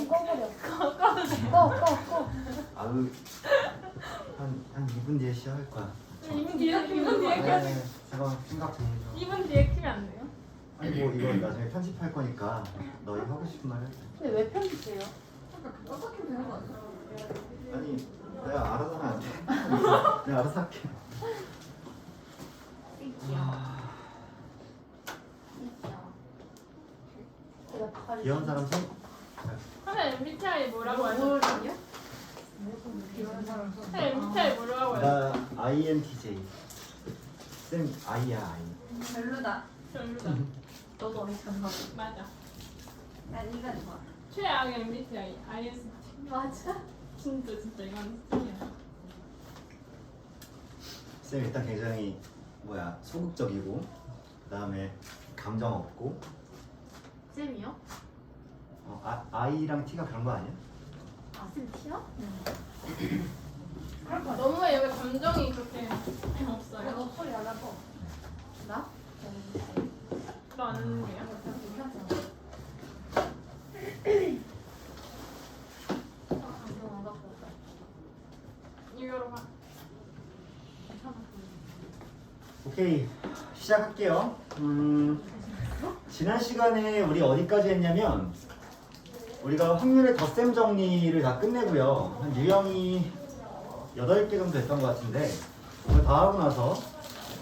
좀 꺼버려. 꺼. 아유, 한 2분 뒤에 시작할 거야. 2분 뒤에 네, 잠깐만 생각 좀 해줘. 2분 뒤에 키면 안 돼요? 아니 뭐 이거 나중에 편집할 거니까 너희 하고 싶은 말 해. 근데 왜 편집해요? 어떻게 되는 거 아니야? 아니 내가 알아서 하면 안 돼? 내가 알아서 할게. 귀여운 사람 손? 선생님 MBTI 뭐라고 하셨어요? 선생님 MBTI 뭐라고 하셨어요? 나 INTJ. 쌤 I야 I. 별로다. 별로다. 너도 엄청 좋아. 맞아. 난 이가 좋아. 최악의 MBTI IST. 맞아. 진짜 이건 스티야. 쌤 일단 굉장히 소극적이고 그다음에 감정 없고 쌤이요? I랑 T가 그런 거 아니야? 쌤 티요? 너무 얘가 감정이 그렇게 없어요. 너 소리 달라서. 나? 너 아는 게요? 감정 안 갖고 왔다. 이거로 가. 오케이 시작할게요. 지난 시간에 우리 어디까지 했냐면 우리가 확률의 덧셈 정리를 다 끝내고요. 한 유형이 8개 정도 됐던 것 같은데 그걸 다 하고 나서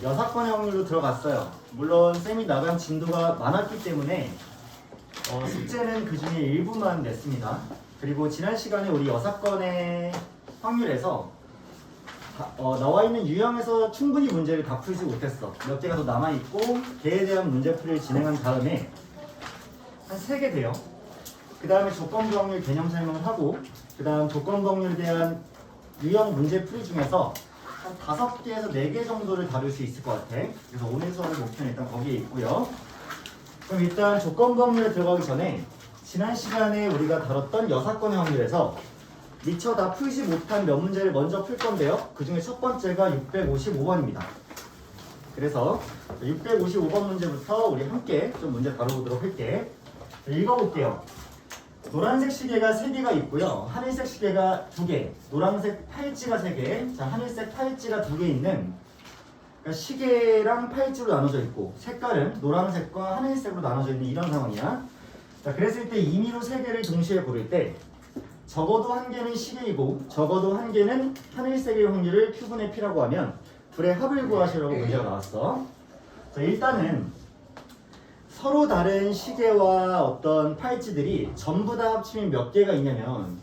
여사건의 확률로 들어갔어요. 물론 쌤이 나간 진도가 많았기 때문에 숙제는 그 중에 일부만 냈습니다. 그리고 지난 시간에 우리 여사건의 확률에서 나와 있는 유형에서 충분히 문제를 다 풀지 못했어. 몇 개가 더 남아있고 걔에 대한 문제풀이를 진행한 다음에 한 3개 돼요. 그 다음에 조건부 확률 개념 설명을 하고 그 다음 조건부 확률에 대한 유형 문제풀이 중에서 한 5개에서 4개 정도를 다룰 수 있을 것 같아. 그래서 오늘 수업의 목표는 일단 거기에 있고요. 그럼 일단 조건부 확률에 들어가기 전에 지난 시간에 우리가 다뤘던 여사건의 확률에서 미처 다 풀지 못한 몇 문제를 먼저 풀 건데요. 그 중에 첫 번째가 655번입니다. 그래서 655번 문제부터 우리 함께 좀 문제 다뤄보도록 할게. 읽어볼게요. 노란색 시계가 3개가 있고요. 하늘색 시계가 2개, 노란색 팔찌가 3개, 자 하늘색 팔찌가 2개 있는 그러니까 시계랑 팔찌로 나눠져 있고 색깔은 노란색과 하늘색으로 나눠져 있는 이런 상황이야. 자 그랬을 때 임의로 3개를 동시에 고를 때 적어도 한 개는 시계이고 적어도 한 개는 하늘색의 확률을 Q분의 P라고 하면 둘의 합을 구하시라고 문제가 나왔어. 자, 일단은 서로 다른 시계와 어떤 팔찌들이 전부 다 합치면 몇 개가 있냐면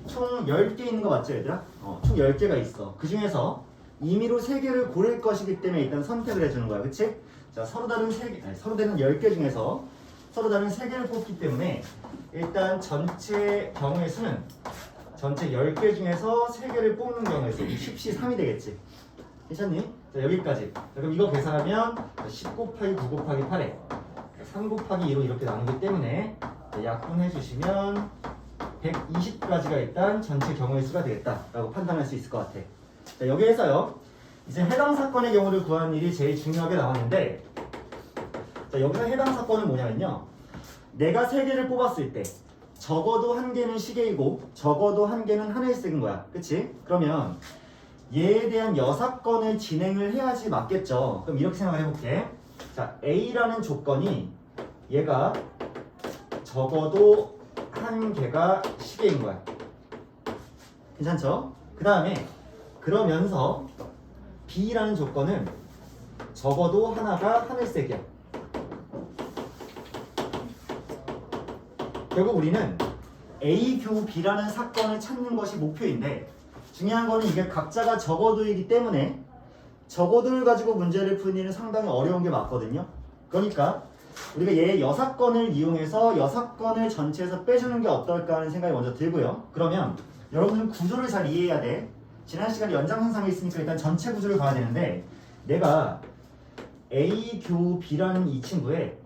총 10개 있는 거 맞죠 얘들아? 총 10개가 있어. 그 중에서 임의로 3개를 고를 것이기 때문에 일단 선택을 해주는 거야. 그치? 자, 서로 다른 10개 중에서 서로 다른 3개를 뽑기 때문에 일단 전체 경우의 수는 전체 10개 중에서 3개를 뽑는 경우의 수 10시 3이 되겠지. 괜찮니? 자 여기까지. 자, 그럼 이거 계산하면 10 곱하기 9 곱하기 8에 3 곱하기 2로 이렇게 나누기 때문에 약분해 주시면 120까지가 일단 전체 경우의 수가 되겠다라고 판단할 수 있을 것 같아. 자 여기에서요. 이제 해당 사건의 경우를 구하는 일이 제일 중요하게 나왔는데 자 여기서 해당 사건은 뭐냐면요. 내가 3개를 뽑았을 때 적어도 한 개는 시계이고 적어도 한 개는 하늘색인 거야. 그치? 그러면 얘에 대한 여사건을 진행을 해야지 맞겠죠. 그럼 이렇게 생각을 해볼게. 자 A라는 조건이 얘가 적어도 한 개가 시계인 거야. 괜찮죠? 그 다음에 그러면서 B라는 조건은 적어도 하나가 하늘색이야. 결국 우리는 A 교 B라는 사건을 찾는 것이 목표인데 중요한 거는 이게 각자가 적어도이기 때문에 적어도를 가지고 문제를 푸는 일은 상당히 어려운 게 맞거든요. 그러니까 우리가 얘 여사건을 이용해서 여사건을 전체에서 빼주는 게 어떨까 하는 생각이 먼저 들고요. 그러면 여러분은 구조를 잘 이해해야 돼. 지난 시간에 연장선상에 있으니까 일단 전체 구조를 봐야 되는데 내가 A 교 B라는 이 친구의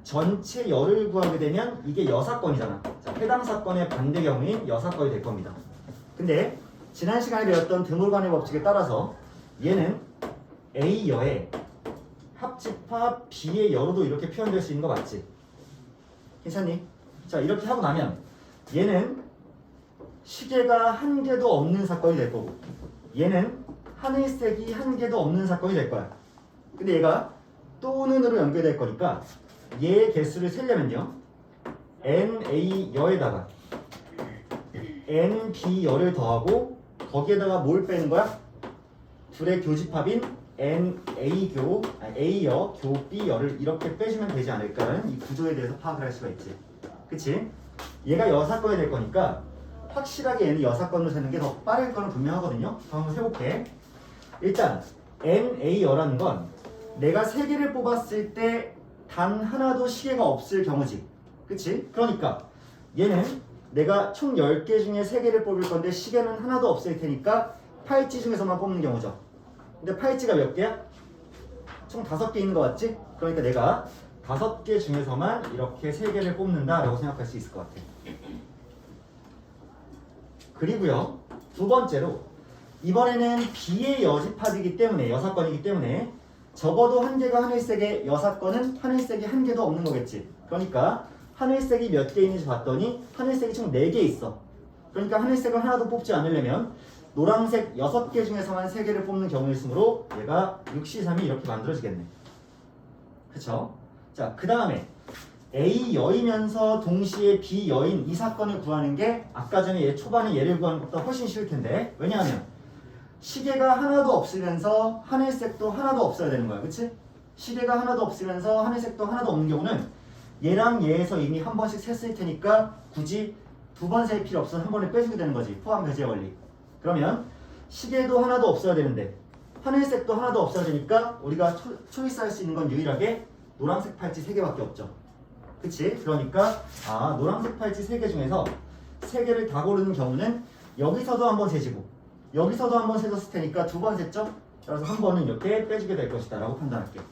전체 열을 구하게 되면 이게 여사건이잖아. 자, 해당 사건의 반대 경우인 여사건이 될 겁니다. 근데 지난 시간에 배웠던 드몰간의 법칙에 따라서 얘는 A여의 합집합 B의 여로도 이렇게 표현될 수 있는 거 맞지? 괜찮니? 자 이렇게 하고 나면 얘는 시계가 한 개도 없는 사건이 될 거고 얘는 하늘색이 한 개도 없는 사건이 될 거야. 근데 얘가 또는으로 연결될 거니까 얘의 개수를 세려면요 NA 여에다가 NB 여를 더하고 거기에다가 뭘 빼는 거야? 둘의 교집합인 NA교, A여, 교 B여를 이렇게 빼주면 되지 않을까라는 이 구조에 대해서 파악을 할 수가 있지. 그치? 얘가 여사건이 될 거니까 확실하게 얘는 여사건으로 세는 게 더 빠를 거는 분명하거든요. 한번 세볼게. 일단 NA여라는 건 내가 3개를 뽑았을 때 단 하나도 시계가 없을 경우지. 그치? 그러니까 얘는 내가 총 10개 중에 3개를 뽑을 건데 시계는 하나도 없을 테니까 팔찌 중에서만 뽑는 경우죠. 근데 팔찌가 몇 개야? 총 5개 있는 거 맞지? 그러니까 내가 5개 중에서만 이렇게 3개를 뽑는다라고 생각할 수 있을 것 같아. 그리고요, 두 번째로 이번에는 B의 여집합이기 때문에 여사건이기 때문에 적어도 한 개가 하늘색에 여사건은 하늘색이 한 개도 없는 거겠지. 그러니까 하늘색이 몇 개 있는지 봤더니 하늘색이 총 4개 있어. 그러니까 하늘색을 하나도 뽑지 않으려면 노란색 6개 중에서만 3개를 뽑는 경우였으므로 얘가 6C3이 이렇게 만들어지겠네. 그쵸? 자, 그 다음에 A여이면서 동시에 B여인 이 사건을 구하는 게 아까 전에 얘 초반에 얘를 구하는 것보다 훨씬 쉬울 텐데 왜냐하면 시계가 하나도 없으면서 하늘색도 하나도 없어야 되는 거야. 그치? 시계가 하나도 없으면서 하늘색도 하나도 없는 경우는 얘랑 얘에서 이미 한 번씩 셌을 테니까 굳이 2번 셀 필요 없어. 한 번에 빼주게 되는 거지. 포함 배제 원리. 그러면 시계도 하나도 없어야 되는데 하늘색도 하나도 없어야 되니까 우리가 초이스할 수 있는 건 유일하게 노란색 팔찌 3개밖에 없죠. 그치? 그러니까 노란색 팔찌 3개 중에서 3개를 다 고르는 경우는 여기서도 한번 세지고 여기서도 한번 세졌을 테니까 2번 셌죠? 따라서 한 번은 이렇게 빼주게 될 것이다 라고 판단할게요.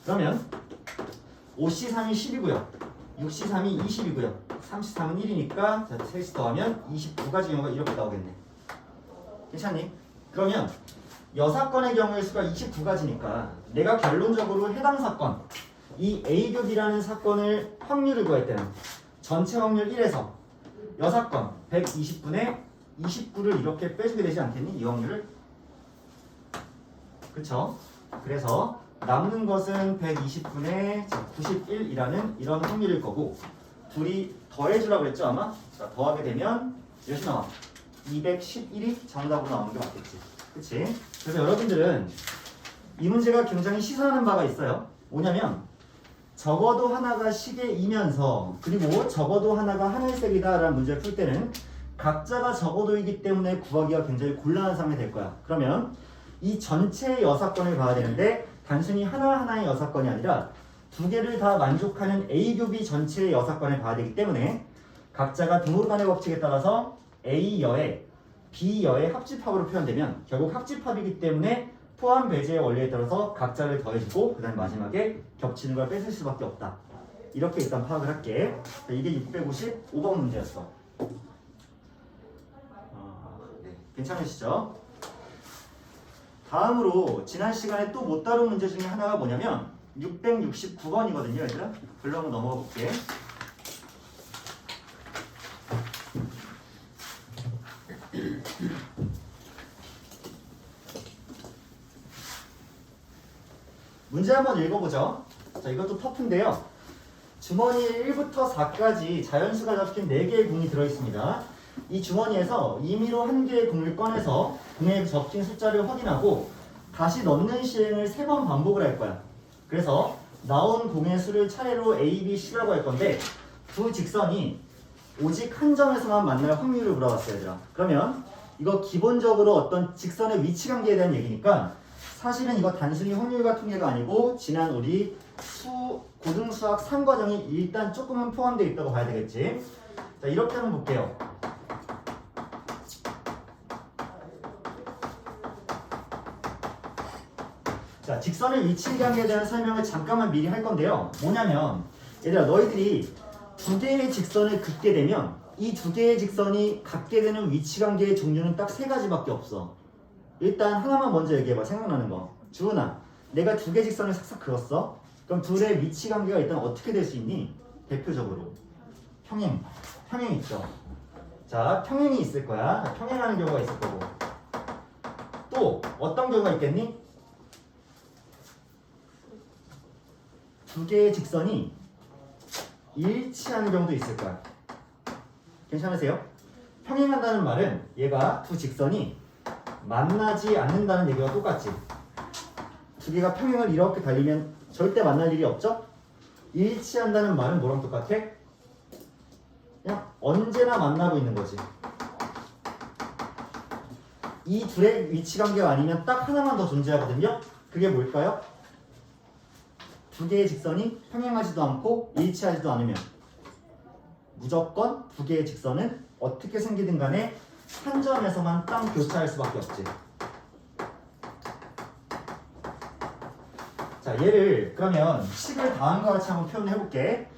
그러면 5C3이 10이고요 6C3이 20이고요 33은 1이니까 3시 더하면 29가지 경우가 이렇게 나오겠네. 괜찮니? 그러면 여사건의 경우의 수가 29가지니까 내가 결론적으로 해당 사건 이 A교비라는 사건을 확률을 구할 때는 전체 확률 1에서 여사건 120분의 29를 이렇게 빼주게 되지 않겠니? 이 확률을. 그쵸? 그래서 남는 것은 120분의 91이라는 이런 확률일 거고 둘이 더해주라고 했죠 아마? 자, 더하게 되면 몇이 나와? 211이 정답으로 나오는 게 맞겠지. 그치? 그래서 여러분들은 이 문제가 굉장히 시사하는 바가 있어요. 뭐냐면 적어도 하나가 시계이면서 그리고 적어도 하나가 하늘색이다 라는 문제를 풀 때는 각자가 적어도이기 때문에 구하기가 굉장히 곤란한 상황이 될 거야. 그러면 이 전체의 여사건을 봐야 되는데 단순히 하나하나의 여사건이 아니라 2개를 다 만족하는 A교비 전체의 여사건을 봐야 되기 때문에 각자가 드모르간의 법칙에 따라서 A여의 B여의 합집합으로 표현되면 결국 합집합이기 때문에 포함 배제의 원리에 따라서 각자를 더해주고 그 다음에 마지막에 겹치는 걸 뺏을 수밖에 없다. 이렇게 일단 파악을 할게. 이게 655번 문제였어. 네, 괜찮으시죠? 다음으로 지난 시간에 또 못 다룬 문제 중에 하나가 뭐냐면 669번이거든요 얘들아. 글로 한번 넘어가 볼게. 문제 한번 읽어보죠. 자, 이것도 터프인데요. 주머니에 1부터 4까지 자연수가 적힌 4개의 공이 들어있습니다. 이 주머니에서 임의로 한 개의 공을 꺼내서 공에 적힌 숫자를 확인하고 다시 넣는 시행을 3번 반복을 할 거야. 그래서 나온 공의 수를 차례로 A, B, C라고 할 건데 두 직선이 오직 한 점에서만 만날 확률을 물어봤어요 얘들아. 그러면 이거 기본적으로 어떤 직선의 위치 관계에 대한 얘기니까 사실은 이거 단순히 확률과 통계가 아니고 지난 우리 고등수학 3과정이 일단 조금은 포함되어 있다고 봐야 되겠지. 자, 이렇게 한번 볼게요. 자, 직선의 위치 관계에 대한 설명을 잠깐만 미리 할 건데요. 뭐냐면 얘들아 너희들이 2개의 직선을 긋게 되면 이 2개의 직선이 갖게 되는 위치 관계의 종류는 딱 3가지밖에 없어. 일단 하나만 먼저 얘기해봐. 생각나는 거. 주은아, 내가 2개 직선을 싹싹 그었어. 그럼 둘의 위치 관계가 일단 어떻게 될 수 있니? 대표적으로 평행 있죠. 자, 평행이 있을 거야. 평행하는 경우가 있을 거고. 또 어떤 경우가 있겠니? 두 개의 직선이 일치하는 경우도 있을 거야. 괜찮으세요? 평행한다는 말은 얘가 두 직선이 만나지 않는다는 얘기와 똑같지. 두 개가 평행을 이렇게 달리면 절대 만날 일이 없죠? 일치한다는 말은 뭐랑 똑같아? 그냥 언제나 만나고 있는 거지. 이 둘의 위치관계가 아니면 딱 하나만 더 존재하거든요. 그게 뭘까요? 두 개의 직선이 평행하지도 않고 일치하지도 않으면 무조건 두 개의 직선은 어떻게 생기든 간에 한 점에서만 딱 교차할 수밖에 없지. 자, 얘를 그러면 식을 다음과 같이 한번 표현해 볼게.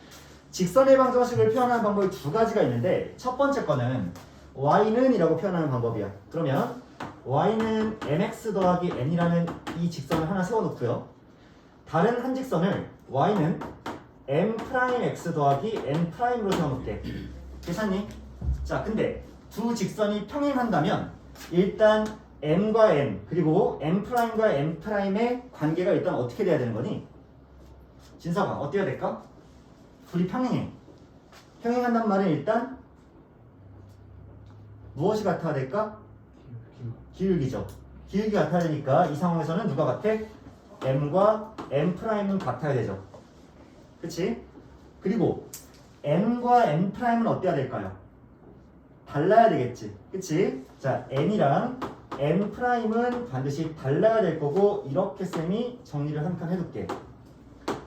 직선의 방정식을 표현하는 방법이 두 가지가 있는데 첫 번째 거는 y는 이라고 표현하는 방법이야. 그러면 y는 mx 더하기 n이라는 이 직선을 하나 세워놓고요. 다른 한 직선을 y는 m'x 더하기 n'으로 세워놓게. 괜찮니? 자, 근데 두 직선이 평행한다면 일단 m과 n 그리고 m'과 n'의 관계가 일단 어떻게 돼야 되는 거니? 진서가 어때야 될까? 둘이 평행해. 평행한단 말은 일단 무엇이 같아야 될까? 기울기죠. 기울기 같아야 되니까 이 상황에서는 누가 같아? m과 m'은 같아야 되죠. 그치? 그리고 n과 n'은 어때야 될까요? 달라야 되겠지. 그치? 자, n이랑 n'은 반드시 달라야 될 거고 이렇게 쌤이 정리를 한 칸 해둘게.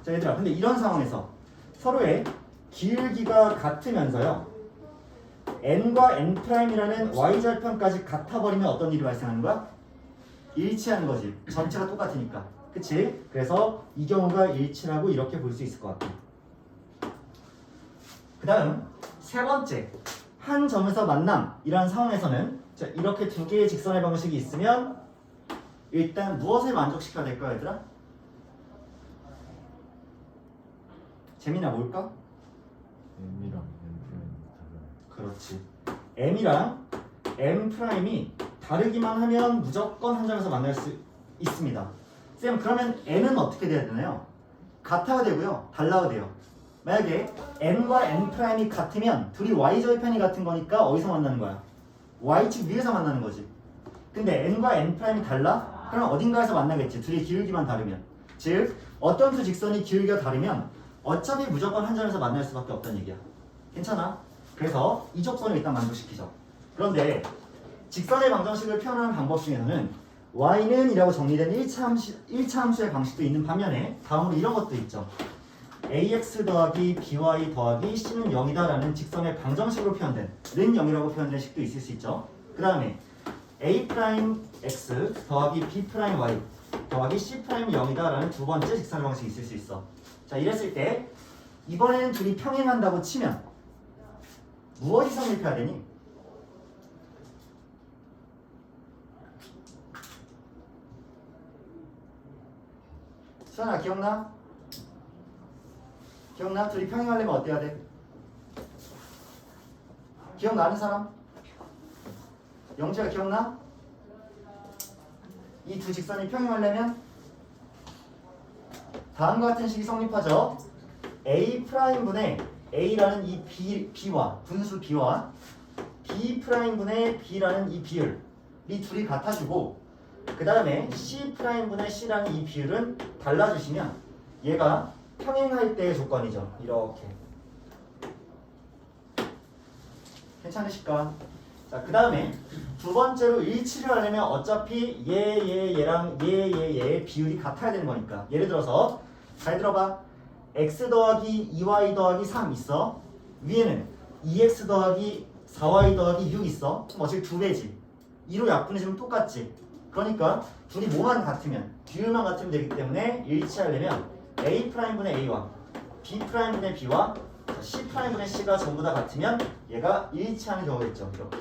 자, 얘들아, 근데 이런 상황에서 서로의 기울기가 같으면서요 n과 n'이라는 y절편까지 같아버리면 어떤 일이 발생하는 거야? 일치하는 거지. 전체가 똑같으니까. 그치? 그래서 이 경우가 일치라고 이렇게 볼 수 있을 것 같아. 그 다음 세 번째, 한 점에서 만남이라는 상황에서는 자, 이렇게 두 개의 직선의 방식이 있으면 일단 무엇을 만족시켜야 될까, 얘들아? 재민아, 뭘까? m이랑 n' 그렇지. m이랑 m'이 다르기만 하면 무조건 한 점에서 만날 수 있습니다. 쌤, 그러면 n은 어떻게 돼야 되나요? 같아야 되고요, 달라야 돼요. 만약에 n과 n'이 같으면 둘이 y절편이 같은 거니까 어디서 만나는 거야? y축 위에서 만나는 거지. 근데 n과 n'이 달라? 그럼 어딘가에서 만나겠지. 둘이 기울기만 다르면. 즉 어떤 두 직선이 기울기가 다르면 어차피 무조건 한 점에서 만날 수밖에 없다는 얘기야. 괜찮아? 그래서 이 조건을 일단 만족시키죠. 그런데 직선의 방정식을 표현하는 방법 중에서는 y는 이라고 정리된 1차 함수의 방식도 있는 반면에 다음으로 이런 것도 있죠. ax 더하기 by 더하기 c는 0이다 라는 직선의 방정식으로 표현된 는 0이라고 표현된 식도 있을 수 있죠. 그 다음에 a'x 더하기 b'y 더하기 c'이 0이다 라는 두 번째 직선의 방식이 있을 수 있어. 자, 이랬을 때 이번에는 둘이 평행한다고 치면 무엇이 성립해야 되니? 수연아, 기억나? 기억나? 둘이 평행하려면 어때야 돼? 기억나는 사람? 영재가 기억나? 이 두 직선이 평행하려면 다음과 같은 식이 성립하죠. A'분의 A라는 이 B와 분수 B와 B'분의 B라는 이 비율이 둘이 같아주고 그 다음에 C'분의 C라는 이 비율은 달라주시면 얘가 평행할 때의 조건이죠. 이렇게. 괜찮으실까? 자, 그 다음에 두 번째로 일치를 하려면 어차피 얘랑 얘의 비율이 같아야 되는 거니까. 예를 들어서 잘 들어봐. x 더하기 2y 더하기 3 있어. 위에는 2x 더하기 4y 더하기 6 있어. 그럼 어차피 두 배지. 2로 약분해주면 똑같지. 그러니까 둘이 뭐만 같으면 비율만 같으면 되기 때문에 일치하려면 A'분의 A와 B'분의 B와 C'분의 C가 전부 다 같으면 얘가 일치하는 경우가 있죠. 이렇게.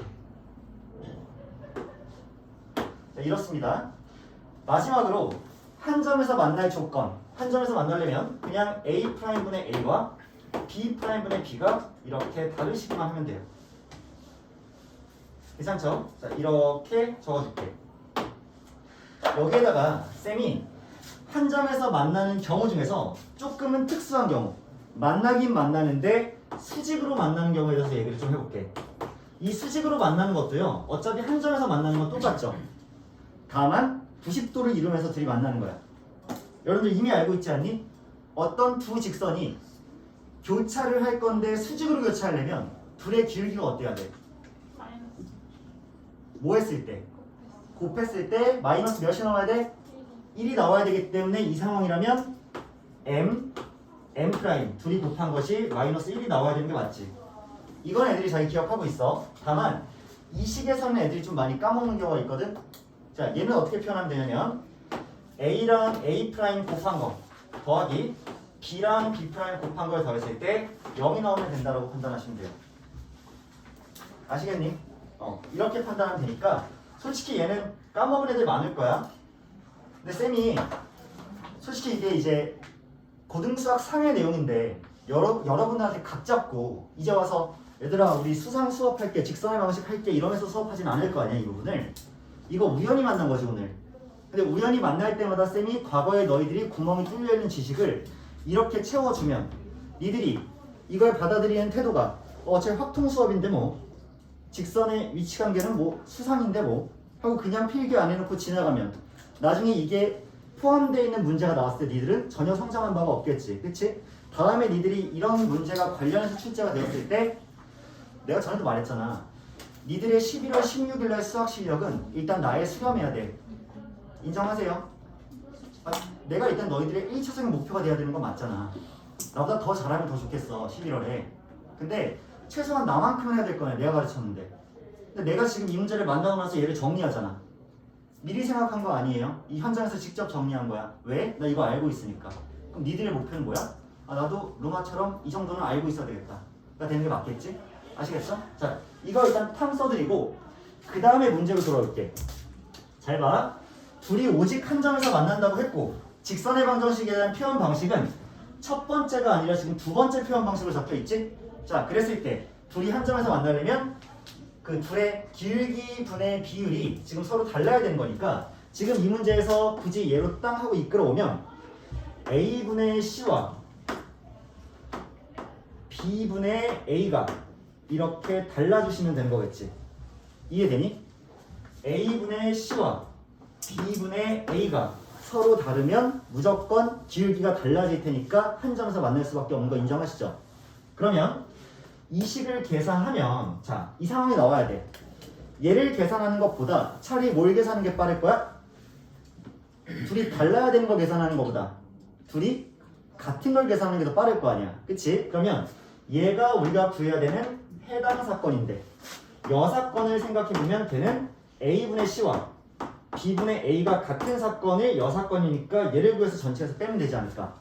자, 이렇습니다. 마지막으로 한 점에서 만날 조건. 한 점에서 만나려면 그냥 A'분의 A와 B'분의 B가 이렇게 다르시기만 하면 돼요. 괜찮죠? 자, 이렇게 적어줄게. 여기에다가 쌤이 한 점에서 만나는 경우 중에서 조금은 특수한 경우, 만나긴 만나는데 수직으로 만나는 경우에 대해서 얘기를 좀 해볼게. 이 수직으로 만나는 것도요, 어차피 한 점에서 만나는 건 똑같죠. 다만 90도를 이루면서 둘이 만나는 거야. 여러분들 이미 알고 있지 않니? 어떤 두 직선이 교차를 할 건데 수직으로 교차하려면 둘의 기울기가 어때야 돼? 마이너스 뭐 했을 때? 곱했을 때 마이너스 몇이 나와야 돼? 1이 나와야 되기 때문에 이 상황이라면 m 프라임 둘이 곱한 것이 마이너스 1이 나와야 되는 게 맞지. 이건 애들이 잘 기억하고 있어. 다만 이 식에서는 애들이 좀 많이 까먹는 경우가 있거든. 자, 얘는 어떻게 표현하면 되냐면 a랑 a 프라임 곱한 거 더하기 b랑 b 프라임 곱한 걸 더했을 때 0이 나오면 된다라고 판단하시면 돼요. 아시겠니? 이렇게 판단하면 되니까 솔직히 얘는 까먹은 애들 많을 거야. 근데 쌤이 솔직히 이게 이제 고등수학 상의 내용인데 여러분들한테 각 잡고 이제 와서 얘들아 우리 수상 수업할게, 직선의 방식 할게 이러면서 수업하진 않을 거 아니야. 이 부분을 이거 우연히 만난 거지 오늘. 근데 우연히 만날 때마다 쌤이 과거에 너희들이 구멍이 뚫려있는 지식을 이렇게 채워주면 니들이 이걸 받아들이는 태도가 어차피 확통 수업인데 뭐 직선의 위치관계는 뭐 수상인데 뭐 하고 그냥 필기 안 해놓고 지나가면 나중에 이게 포함되어 있는 문제가 나왔을 때 니들은 전혀 성장한 바가 없겠지. 그치? 다음에 니들이 이런 문제가 관련해서 출제가 되었을 때 내가 전에도 말했잖아. 니들의 11월 16일날 수학 실력은 일단 나의 수렴해야 돼. 인정하세요? 내가 일단 너희들의 1차적인 목표가 돼야 되는 건 맞잖아. 나보다 더 잘하면 더 좋겠어 11월에. 근데 최소한 나만큼은 해야 될 거야. 내가 가르쳤는데. 근데 내가 지금 이 문제를 만나고 나서 얘를 정리하잖아. 미리 생각한 거 아니에요? 이 현장에서 직접 정리한 거야. 왜? 나 이거 알고 있으니까. 그럼 니들의 목표는 뭐야? 나도 로마처럼 이 정도는 알고 있어야 되겠다. 가 되는 게 맞겠지? 아시겠어? 자, 이거 일단 탕 써드리고 그 다음에 문제로 돌아올게. 잘 봐. 둘이 오직 한 점에서 만난다고 했고 직선의 방정식에 대한 표현 방식은 첫 번째가 아니라 지금 두 번째 표현 방식으로 적혀 있지? 자, 그랬을 때 둘이 한 점에서 만나려면 그 둘의 기울기 분의 비율이 지금 서로 달라야 되는 거니까 지금 이 문제에서 굳이 얘로 땅 하고 이끌어오면 a분의 c와 b분의 a가 이렇게 달라주시면 되는 거겠지. 이해되니? a분의 c와 b분의 a가 서로 다르면 무조건 기울기가 달라질 테니까 한 점에서 만날 수밖에 없는 거 인정하시죠? 그러면 이 식을 계산하면 자, 이 상황이 나와야 돼. 얘를 계산하는 것보다 차라리 뭘 계산하는 게 빠를 거야? 둘이 달라야 되는 걸 계산하는 것보다 둘이 같은 걸 계산하는 게 더 빠를 거 아니야. 그치? 그러면 얘가 우리가 구해야 되는 해당 사건인데 여 사건을 생각해보면 걔는 a분의 c와 b분의 a가 같은 사건을 여 사건이니까 얘를 구해서 전체에서 빼면 되지 않을까.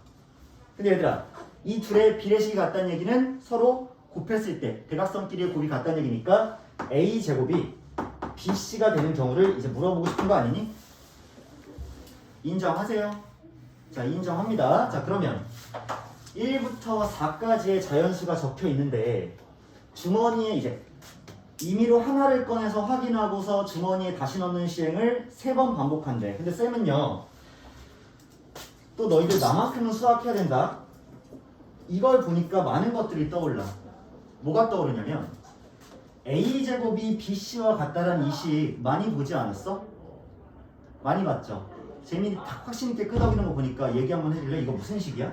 근데 얘들아 이 둘의 비례식이 같다는 얘기는 서로 곱했을 때 대각선끼리의 곱이 같다는 얘기니까 a제곱이 bc가 되는 경우를 이제 물어보고 싶은 거 아니니? 인정하세요? 자, 인정합니다. 자, 그러면 1부터 4까지의 자연수가 적혀 있는데 주머니에 이제 임의로 하나를 꺼내서 확인하고서 주머니에 다시 넣는 시행을 3번 반복한대. 근데 쌤은요 또 너희들 나만큼은 수학해야 된다. 이걸 보니까 많은 것들이 떠올라. 뭐가 떠오르냐면 a제곱이 bc와 같다라는 이 식 많이 보지 않았어? 많이 봤죠? 재민이 딱 확신 있게 끄덕이는 거 보니까 얘기 한번 해줄래? 이거 무슨 식이야?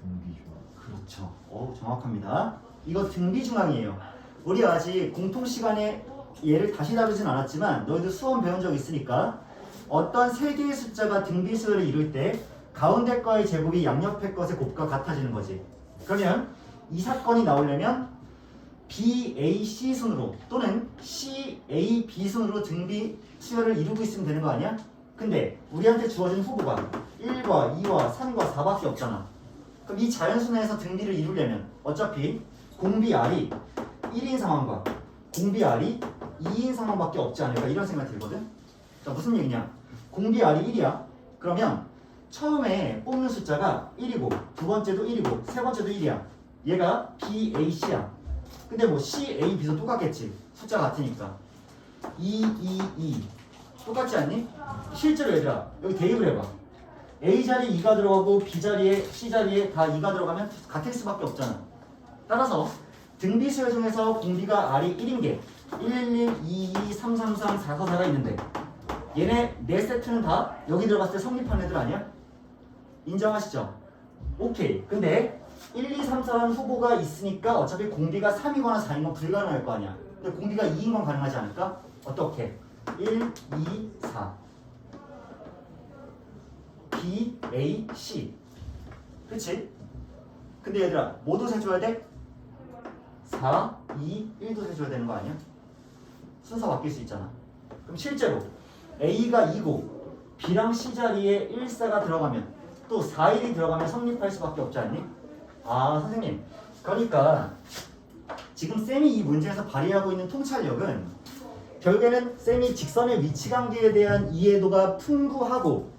등비조합. 그렇죠. 정확합니다. 이거 등비중앙이에요. 우리 아직 공통 시간에 얘를 다시 다루진 않았지만 너희들 수험 배운 적 있으니까 어떤 세 개의 숫자가 등비수열을 이룰 때 가운데 거의 제곱이 양옆의 것의 곱과 같아지는 거지. 그러면 이 사건이 나오려면 BAC 순으로 또는 CAB 순으로 등비 수열을 이루고 있으면 되는 거 아니야? 근데 우리한테 주어진 후보가 1과 2와 3과 4밖에 없잖아. 그럼 이 자연수 내에서 등비를 이루려면 어차피 공비 R이 1인 상황과 공비 R이 2인 상황밖에 없지 않을까 이런 생각이 들거든. 자, 무슨 얘기냐? 공비 R이 1이야. 그러면 처음에 뽑는 숫자가 1이고 두 번째도 1이고 세 번째도 1이야. 얘가 BAC야. 근데 뭐 C, A, B도 똑같겠지. 숫자 같으니까. 2 똑같지 않니? 실제로 얘들아 여기 대입을 해봐. A 자리에 2가 들어가고 B 자리에 C 자리에 다 2가 들어가면 같을 수밖에 없잖아. 따라서 등비수열 중에서 공비가 R이 1인 게 111, 22, 333, 444가 있는데 얘네 4세트는 다 여기 들어갔을 때 성립하는 애들 아니야? 인정하시죠? 오케이. 근데 1, 2, 3, 4라는 후보가 있으니까 어차피 공비가 3이거나 4인 건 불가능할 거 아니야. 근데 공비가 2인 건 가능하지 않을까? 어떻게? 1, 2, 4 B, A, C 그치? 근데 얘들아 뭐도 세줘야 돼? 4, 2, 1도 세줘야 되는 거 아니야? 순서 바뀔 수 있잖아. 그럼 실제로 A가 2고 B랑 C 자리에 1, 4가 들어가면 또 4, 1이 들어가면 성립할 수밖에 없지 않니? 아 선생님 그러니까 지금 쌤이 이 문제에서 발휘하고 있는 통찰력은 결국에는 쌤이 직선의 위치관계에 대한 이해도가 풍부하고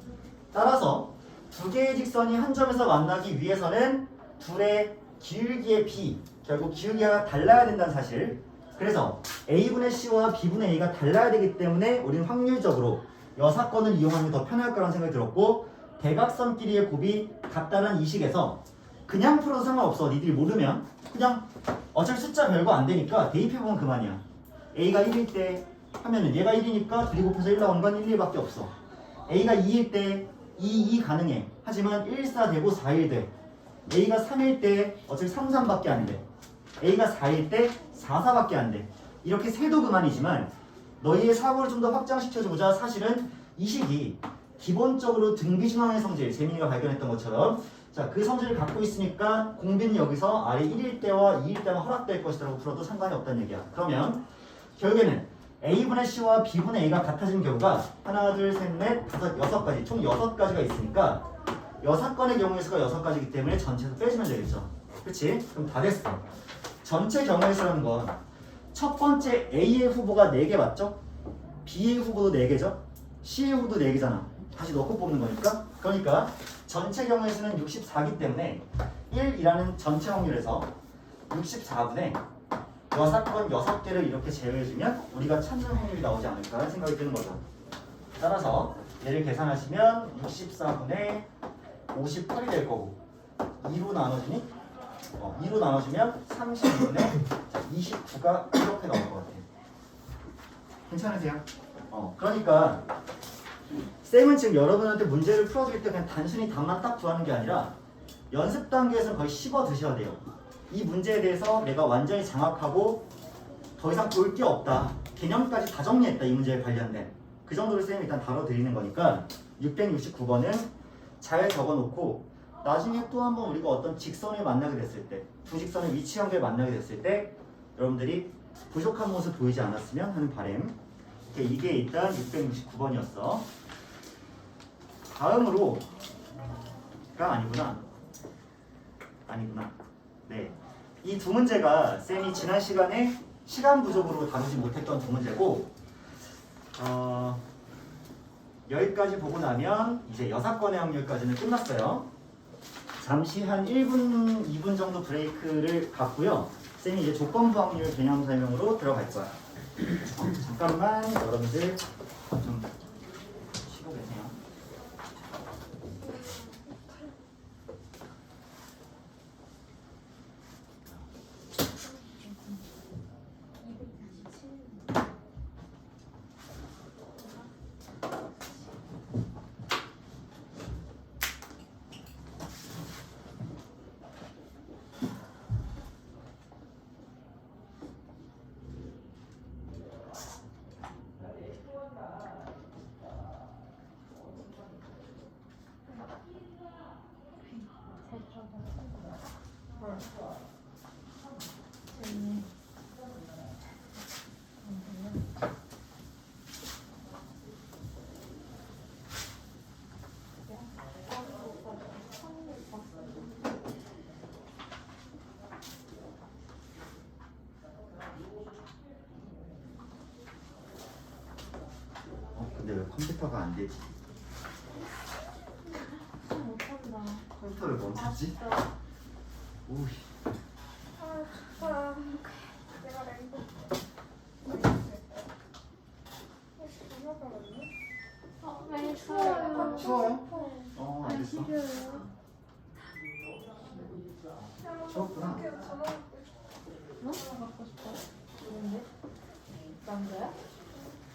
따라서 두 개의 직선이 한 점에서 만나기 위해서는 둘의 기울기의 b 결국 기울기가 달라야 된다는 사실. 그래서 A분의 C와 B분의 A가 달라야 되기 때문에 우리는 확률적으로 여사건을 이용하는 게 더 편할 거라는 생각이 들었고 대각선끼리의 곱이 같다는 이 식에서 그냥 풀어도 상관없어. 니들이 모르면 그냥 어차피 숫자 별거 안 되니까 대입해보면 그만이야. A가 1일 때 하면은 얘가 1이니까 둘이 곱해서 1 나오는 건 1, 1밖에 없어. A가 2일 때 2 가능해. 하지만 1, 4 되고 4, 1 돼. A가 3일 때 어차피 3, 3밖에 안 돼. A가 4일 때 4, 4밖에 안 돼. 이렇게 세도 그만이지만 너희의 사고를 좀 더 확장시켜주고자 사실은 이 식이 기본적으로 등비중앙의 성질, 재민이가 발견했던 것처럼 자, 그 성질을 갖고 있으니까 공비는 여기서 R이 1일 때와 2일 때만 허락될 것이라고 풀어도 상관이 없다는 얘기야. 그러면 결국에는 A분의 C와 B분의 A가 같아진 경우가 하나, 둘, 셋, 넷, 다섯, 6가지 총 6가지가 있으니까 6건의 경우의 수가 6가지이기 때문에 전체에서 빼주면 되겠죠. 그치? 그럼 다 됐어. 전체 경우의 수라는 건 첫 번째 A의 후보가 4개 맞죠? B의 후보도 4개죠? C의 후보도 4개잖아. 다시 넣고 뽑는 거니까. 그러니까 전체 경우의 수는 64기 때문에 1이라는 전체 확률에서 64분의 여사건 6개를 이렇게 제외해주면 우리가 찾는 확률이 나오지 않을까 생각이 드는 거죠. 따라서 얘를 계산하시면 64분의 58이 될 거고 2로 나눠주니 2로 나눠주면 32분의 29가 이렇게 나올 것 같아요. 괜찮으세요? 그러니까 쌤은 지금 여러분한테 문제를 풀어줄 때 그냥 단순히 답만 딱 구하는 게 아니라 연습 단계에서 거의 씹어 드셔야 돼요. 이 문제에 대해서 내가 완전히 장악하고 더 이상 볼 게 없다. 개념까지 다 정리했다. 이 문제에 관련된. 그 정도로 쌤이 일단 다뤄드리는 거니까 669번은 잘 적어놓고 나중에 또 한번 우리가 어떤 직선을 만나게 됐을 때 두 직선의 위치 관계를 만나게 됐을 때 여러분들이 부족한 모습 보이지 않았으면 하는 바람. 이게 일단 669번이었어. 다음으로 아니구나. 네, 이 두 문제가 쌤이 지난 시간에 시간 부족으로 다루지 못했던 두 문제고 여기까지 보고 나면 이제 여사건의 확률까지는 끝났어요. 잠시 한 1분, 2분 정도 브레이크를 갖고요. 쌤이 이제 조건부 확률 개념 설명으로 들어갈 거야. 잠깐만 여러분들 좀 쉬고 계세요. 근데 왜 컴퓨터가 안 되지? 못한다. 컴퓨터를 멈췄지? 아쉽다. 오이. 추웠구나. 하나 갖고 싶어. 뭔데? 남자야?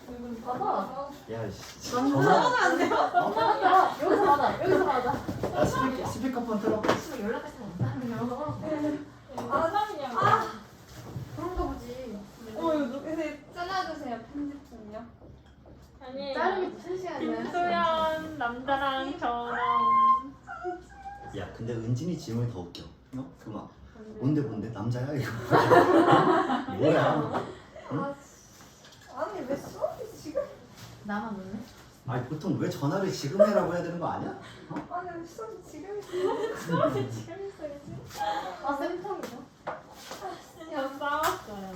이건 받아. 야, 씨. 전화 안 돼. 받아. 여기서 받아. 여기서 받아. 야, 스피커폰 틀어. 지금 연락할 사람 없다며. 사람이야. 그런가 보지. 이거 누? 근데 잘라주세요 편집 좀요. 아니. 자르기 3시간이야. 김소연 남자랑 저랑. 야, 근데 은진이 질문이 더 웃겨. 어? 그 막. 뭔데 남자야 이거. 뭐야? 아니 왜 수업이 지금? 나만 웃네? 아니 보통 왜 전화를 지금 해라고 해야 되는 거 아니야? 아니 왜 수업이 지금 있어? 수업이 지금 있어야지. 아, 쌤통이죠. 저 싸웠어요.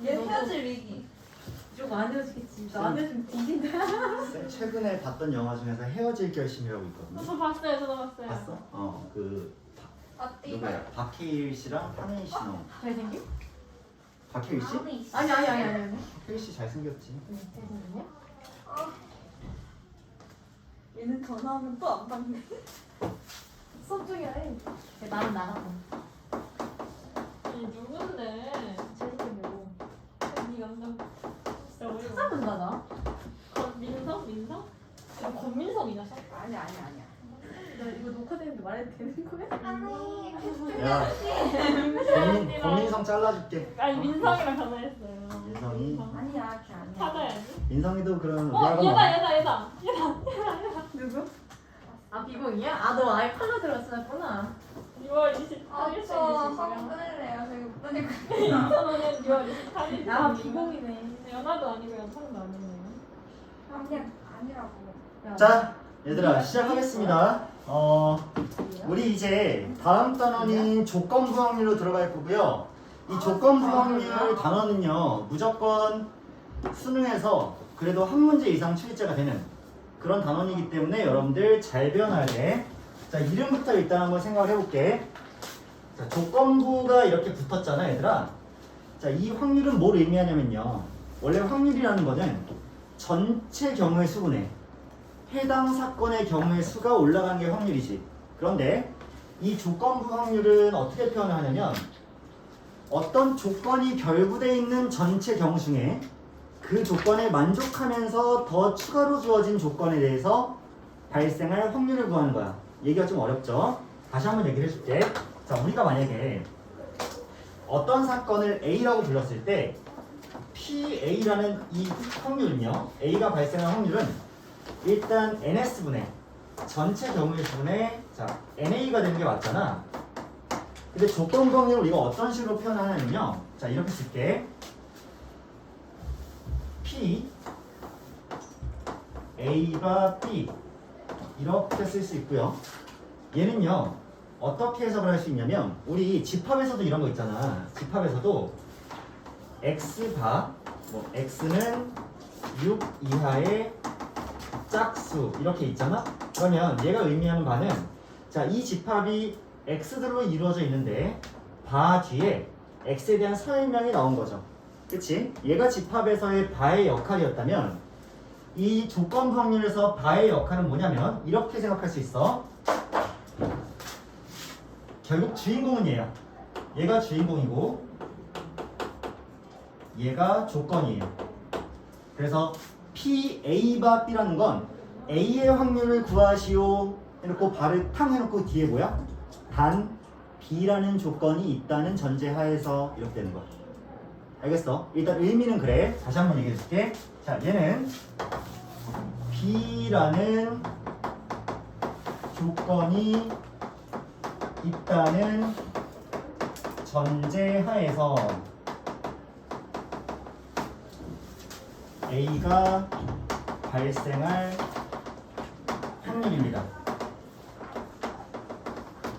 얘 헤어질 위기. 좀 안 헤어지겠지. 나 안 헤어지면 뒤진다. 쌤 최근에 봤던 영화 중에서 헤어질 결심이라고 있거든요. 저도 봤어요. 저도 봤어요. 봤어? 그 어때? 누구야? 박해일 씨랑 한혜인 씨 나온. 잘생김? 박해일 씨? 아니. 박해일 씨 잘생겼지. 잘생겼냐? 얘는 전화하면 또 안 받네. 수업 중이야. 나는 나가고. 아니 누군데? 잘생기고. 이 남자 진짜 어이가. 찾아본다, 나. 민석? 민석? 이거 권민석이냐? 아니야. 나 이거 녹화되는데 말해도 되는 거야? 야, 권민성 잘라줄게. 아니 민석이랑 전화했어요. 민성이? 아니야 걔 아니야. 찾아야지. 민성이도 그럼 얘다. 누구? 아, 비봉이야? 아, 너 아예 컬러 들었었구나. 6월 28일 저 한번 생일이시고요. 끊을래요. 저희 못 끊을 2005년 6월 28일. 아, 비봉이네. 연하도 아니고 연상도 아니네요. 그냥 아니라고. 자, 얘들아 시작하겠습니다. 우리 이제 다음 단원인 조건부 확률로 들어갈 거고요. 이 조건부 확률 단원은요 무조건 수능에서 그래도 한 문제 이상 출제가 되는 그런 단원이기 때문에 여러분들 잘 배워놔야 돼. 자, 이름부터 일단 한번 생각을 해볼게. 자, 조건부가 이렇게 붙었잖아, 얘들아. 자, 이 확률은 뭘 의미하냐면요. 원래 확률이라는 거는 전체 경우의 수분에 해당 사건의 경우의 수가 올라간 게 확률이지. 그런데 이 조건부 확률은 어떻게 표현을 하냐면 어떤 조건이 결부되어 있는 전체 경우 중에 그 조건에 만족하면서 더 추가로 주어진 조건에 대해서 발생할 확률을 구하는 거야. 얘기가 좀 어렵죠? 다시 한번 얘기를 해줄게. 자, 우리가 만약에 어떤 사건을 A라고 불렀을 때 PA라는 이 확률은요, A가 발생할 확률은 일단 NS분의 전체 경우의 수분의 자 NA가 되는 게 맞잖아. 근데 조건부 확률을 우리가 어떤 식으로 표현하냐면요. 자, 이렇게 쓸게. P A가 B 이렇게 쓸 수 있고요. 얘는요 어떻게 해석을 할 수 있냐면 우리 집합에서도 이런 거 있잖아. 집합에서도 X바 뭐 X는 6 이하의 짝수 이렇게 있잖아. 그러면 얘가 의미하는 바는 자, 이 집합이 X들로 이루어져 있는데 바 뒤에 X에 대한 설명이 나온 거죠. 그치? 얘가 집합에서의 바의 역할이었다면 이 조건부 확률에서 바의 역할은 뭐냐면 이렇게 생각할 수 있어. 결국 주인공은 얘야. 얘가 주인공이고 얘가 조건이에요. 그래서 PA바 B라는 건 A의 확률을 구하시오 해놓고 바를 탕 해놓고 뒤에 뭐야? 단 B라는 조건이 있다는 전제하에서 이렇게 되는 거야. 알겠어? 일단 의미는 그래. 다시 한번 얘기해 줄게. 자, 얘는 B라는 조건이 있다는 전제하에서 A가 발생할 확률입니다.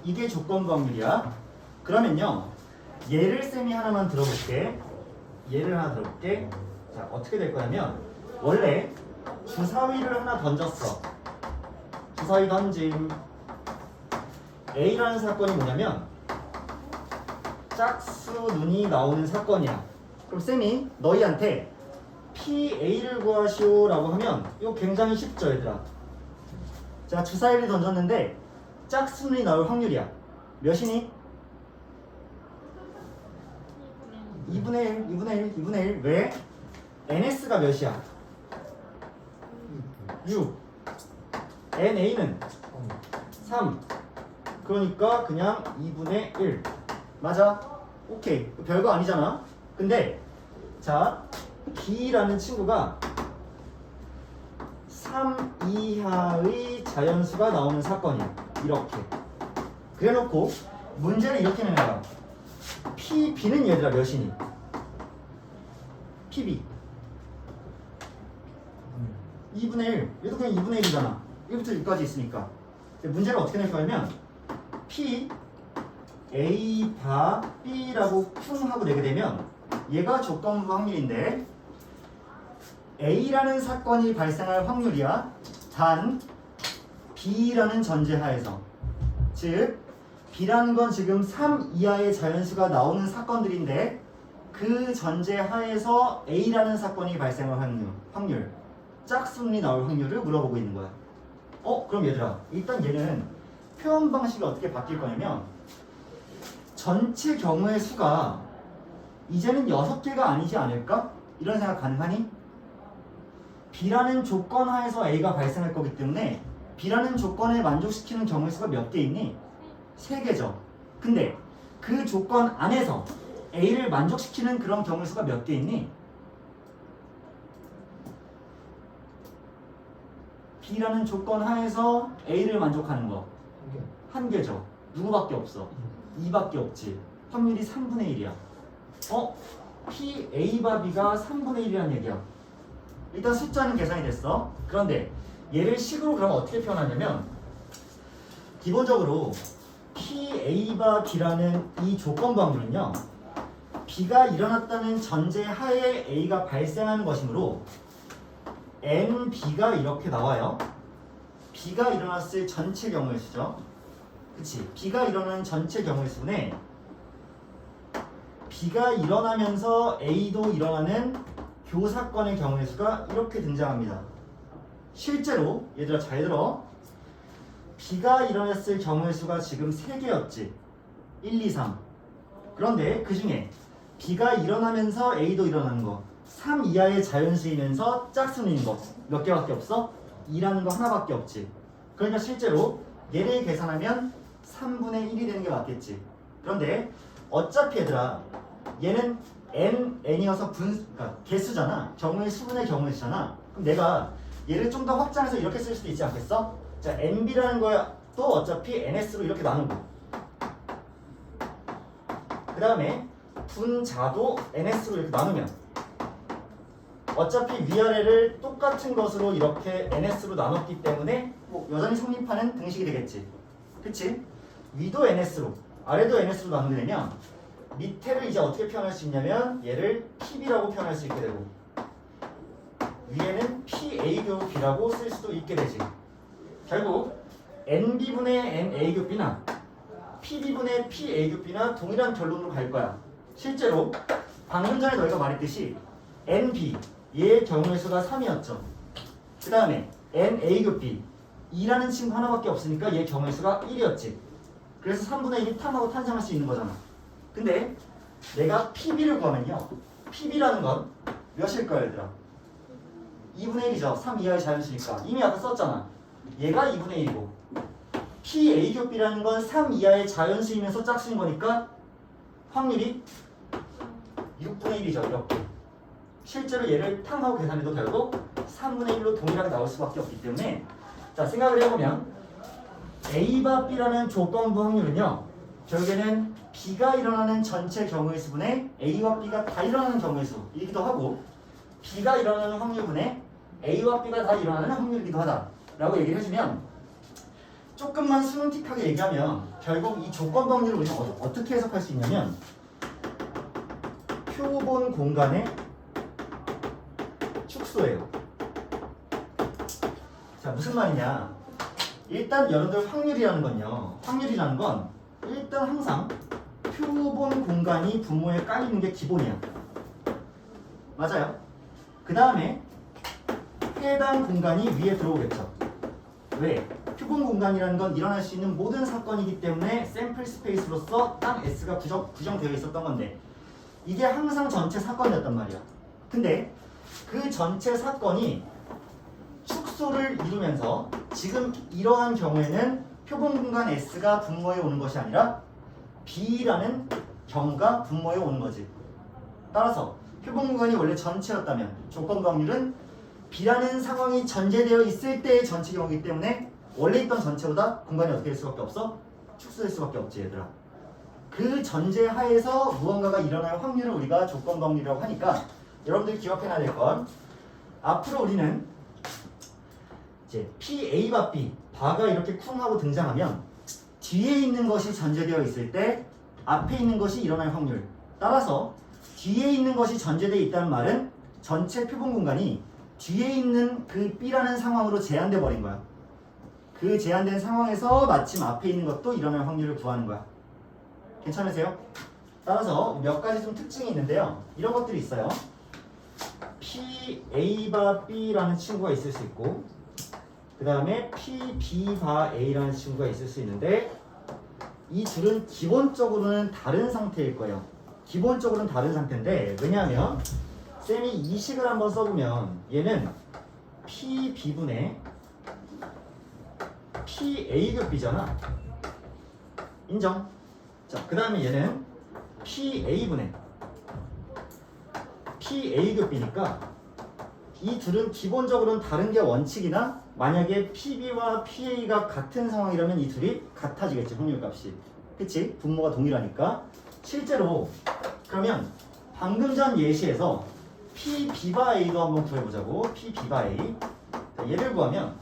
이게 조건부 확률이야. 그러면요, 예를 쌤이 하나만 들어볼게. 예를 하나 들어볼게. 자, 어떻게 될 거냐면 원래 주사위를 하나 던졌어. 주사위 던짐. A라는 사건이 뭐냐면 짝수 눈이 나오는 사건이야. 그럼 쌤이 너희한테 PA를 구하시오 라고 하면 이거 굉장히 쉽죠, 얘들아. 자, 주사위를 던졌는데 짝수 눈이 나올 확률이야. 몇이니? 2분의 1, 2분의 1, 2분의 1. 왜? NS가 몇이야? 6. NA는 3. 그러니까 그냥 2분의 1. 맞아? 오케이. 별거 아니잖아. 근데 자, B라는 친구가 3 이하의 자연수가 나오는 사건이야. 이렇게. 그래놓고 문제를 이렇게 내는 거야. PB는 얘들아 몇이니? PB 2분의 1. 얘도 그냥 2분의 1이잖아. 1부터 6까지 있으니까. 문제를 어떻게 낼 거냐면 P A 바 B라고 쿵 하고 내게 되면 얘가 조건부 확률인데 A라는 사건이 발생할 확률이야. 단 B라는 전제하에서. 즉 B라는 건 지금 3 이하의 자연수가 나오는 사건들인데 그 전제하에서 A라는 사건이 발생할 확률 짝수문이 나올 확률을 물어보고 있는 거야. 그럼 얘들아 일단 얘는 표현 방식이 어떻게 바뀔 거냐면 전체 경우의 수가 이제는 6개가 아니지 않을까? 이런 생각 가능하니? B라는 조건 하에서 A가 발생할 거기 때문에 B라는 조건에 만족시키는 경우의 수가 몇 개 있니? 3개죠. 근데 그 조건 안에서 A를 만족시키는 그런 경우의 수가 몇 개 있니? B라는 조건 하에서 A를 만족하는 거 1개죠. 누구밖에 없어? 2밖에 없지. 확률이 3분의 1이야. P A 바 B가 3분의 1이라는 얘기야. 일단 숫자는 계산이 됐어. 그런데 얘를 식으로 그럼 어떻게 표현하냐면 기본적으로 P A 바 B라는 이 조건부 확률은요 B가 일어났다는 전제 하에 A가 발생하는 것이므로 NB가 이렇게 나와요. B가 일어났을 전체 경우의 수죠. 그치? B가 일어나는 전체 경우의 수분에 B가 일어나면서 A도 일어나는 교사건의 경우의 수가 이렇게 등장합니다. 실제로 얘들아 잘 들어. B가 일어났을 경우의 수가 지금 3개였지. 1, 2, 3. 그런데 그 중에 B가 일어나면서 A도 일어나는 거 3 이하의 자연수이면서 짝수인 거 몇 개밖에 없어? 2라는 거 하나밖에 없지. 그러니까 실제로 얘를 계산하면 3분의 1이 되는 게 맞겠지. 그런데 어차피 얘들아 얘는 n이어서 그러니까 개수잖아. 경우의 수분의 경우의 수잖아. 그럼 내가 얘를 좀 더 확장해서 이렇게 쓸 수도 있지 않겠어? 자, nb라는 거야 또 어차피 ns로 이렇게 나누고 그 다음에 분자도 ns로 이렇게 나누면 어차피 위아래를 똑같은 것으로 이렇게 ns로 나눴기 때문에 뭐 여전히 성립하는 등식이 되겠지. 그치? 위도 ns로 아래도 ns로 나누게 되면 밑에를 이제 어떻게 표현할 수 있냐면 얘를 pb라고 표현할 수 있게 되고 위에는 PA교B라고 쓸 수도 있게 되지. 결국 NB분의 NA교B나 PB분의 PA교B나 동일한 결론으로 갈 거야. 실제로 방금 전에 너희가 말했듯이 NB 얘의 경우의 수가 3이었죠. 그 다음에 NA교B 2라는 친구 하나밖에 없으니까 얘 경우의 수가 1이었지. 그래서 3분의 1이 탐하고 탄생할 수 있는 거잖아. 근데 내가 PB를 구하면요 PB라는 건 몇일까요 얘들아? 2분의 1이죠. 3 이하의 자연수니까 이미 아까 썼잖아. 얘가 2분의 1이고 PA교B라는 건 3 이하의 자연수이면서 짝수인 거니까 확률이 6분의 1이죠. 이렇게 실제로 얘를 탕하고 계산해도 결국 3분의 1로 동일하게 나올 수밖에 없기 때문에 자 생각을 해보면 A 바 B라는 조건부 확률은요 결국에는 B가 일어나는 전체 경우의 수분에 A와 B가 다 일어나는 경우의 수이기도 하고 B가 일어나는 확률분에 A와 B가 다 일어나는 확률이기도 하다 라고 얘기를 해주면 조금만 수능틱하게 얘기하면 결국 이 조건부 확률을 우리는 어떻게 해석할 수 있냐면 표본 공간의 축소예요. 자 무슨 말이냐 일단 여러분들 확률이라는 건 일단 항상 표본 공간이 분모에 깔리는 게 기본이야. 맞아요? 그 다음에 해당 공간이 위에 들어오겠죠. 왜? 표본 공간이라는 건 일어날 수 있는 모든 사건이기 때문에 샘플 스페이스로서 딱 S가 규정되어 있었던 건데 이게 항상 전체 사건이었단 말이야. 근데 그 전체 사건이 축소를 이루면서 지금 이러한 경우에는 표본 공간 S가 분모에 오는 것이 아니라 B라는 경우가 분모에 오는 거지. 따라서 표본 공간이 원래 전체였다면 조건 확률은 B라는 상황이 전제되어 있을 때의 전체 경우이기 때문에 원래 있던 전체보다 공간이 어떻게 될 수밖에 없어? 축소될 수밖에 없지 얘들아. 그 전제 하에서 무언가가 일어날 확률을 우리가 조건 확률이라고 하니까 여러분들이 기억해놔야 될 건 앞으로 우리는 이제 PA 바 B 바가 이렇게 쿵 하고 등장하면 뒤에 있는 것이 전제되어 있을 때 앞에 있는 것이 일어날 확률. 따라서 뒤에 있는 것이 전제되어 있다는 말은 전체 표본 공간이 뒤에 있는 그 B라는 상황으로 제한돼 버린 거야. 그 제한된 상황에서 마침 앞에 있는 것도 일어날 확률을 구하는 거야. 괜찮으세요? 따라서 몇 가지 좀 특징이 있는데요. 이런 것들이 있어요. PA 바 B라는 친구가 있을 수 있고 그 다음에 PB 바 A라는 친구가 있을 수 있는데 이 둘은 기본적으로는 다른 상태일 거예요. 기본적으로는 다른 상태인데 왜냐하면 쌤이 이 식을 한번 써보면 얘는 PB분의 PA급비잖아. 인정? 자, 그 다음에 얘는 PA분의 PA급비니까 이 둘은 기본적으로는 다른 게 원칙이나 만약에 PB와 PA가 같은 상황이라면 이 둘이 같아지겠지, 확률값이. 그치? 분모가 동일하니까. 실제로 그러면 방금 전 예시에서 PB 바 A도 한번 구해보자고. PB 바 A. 자, 얘를 구하면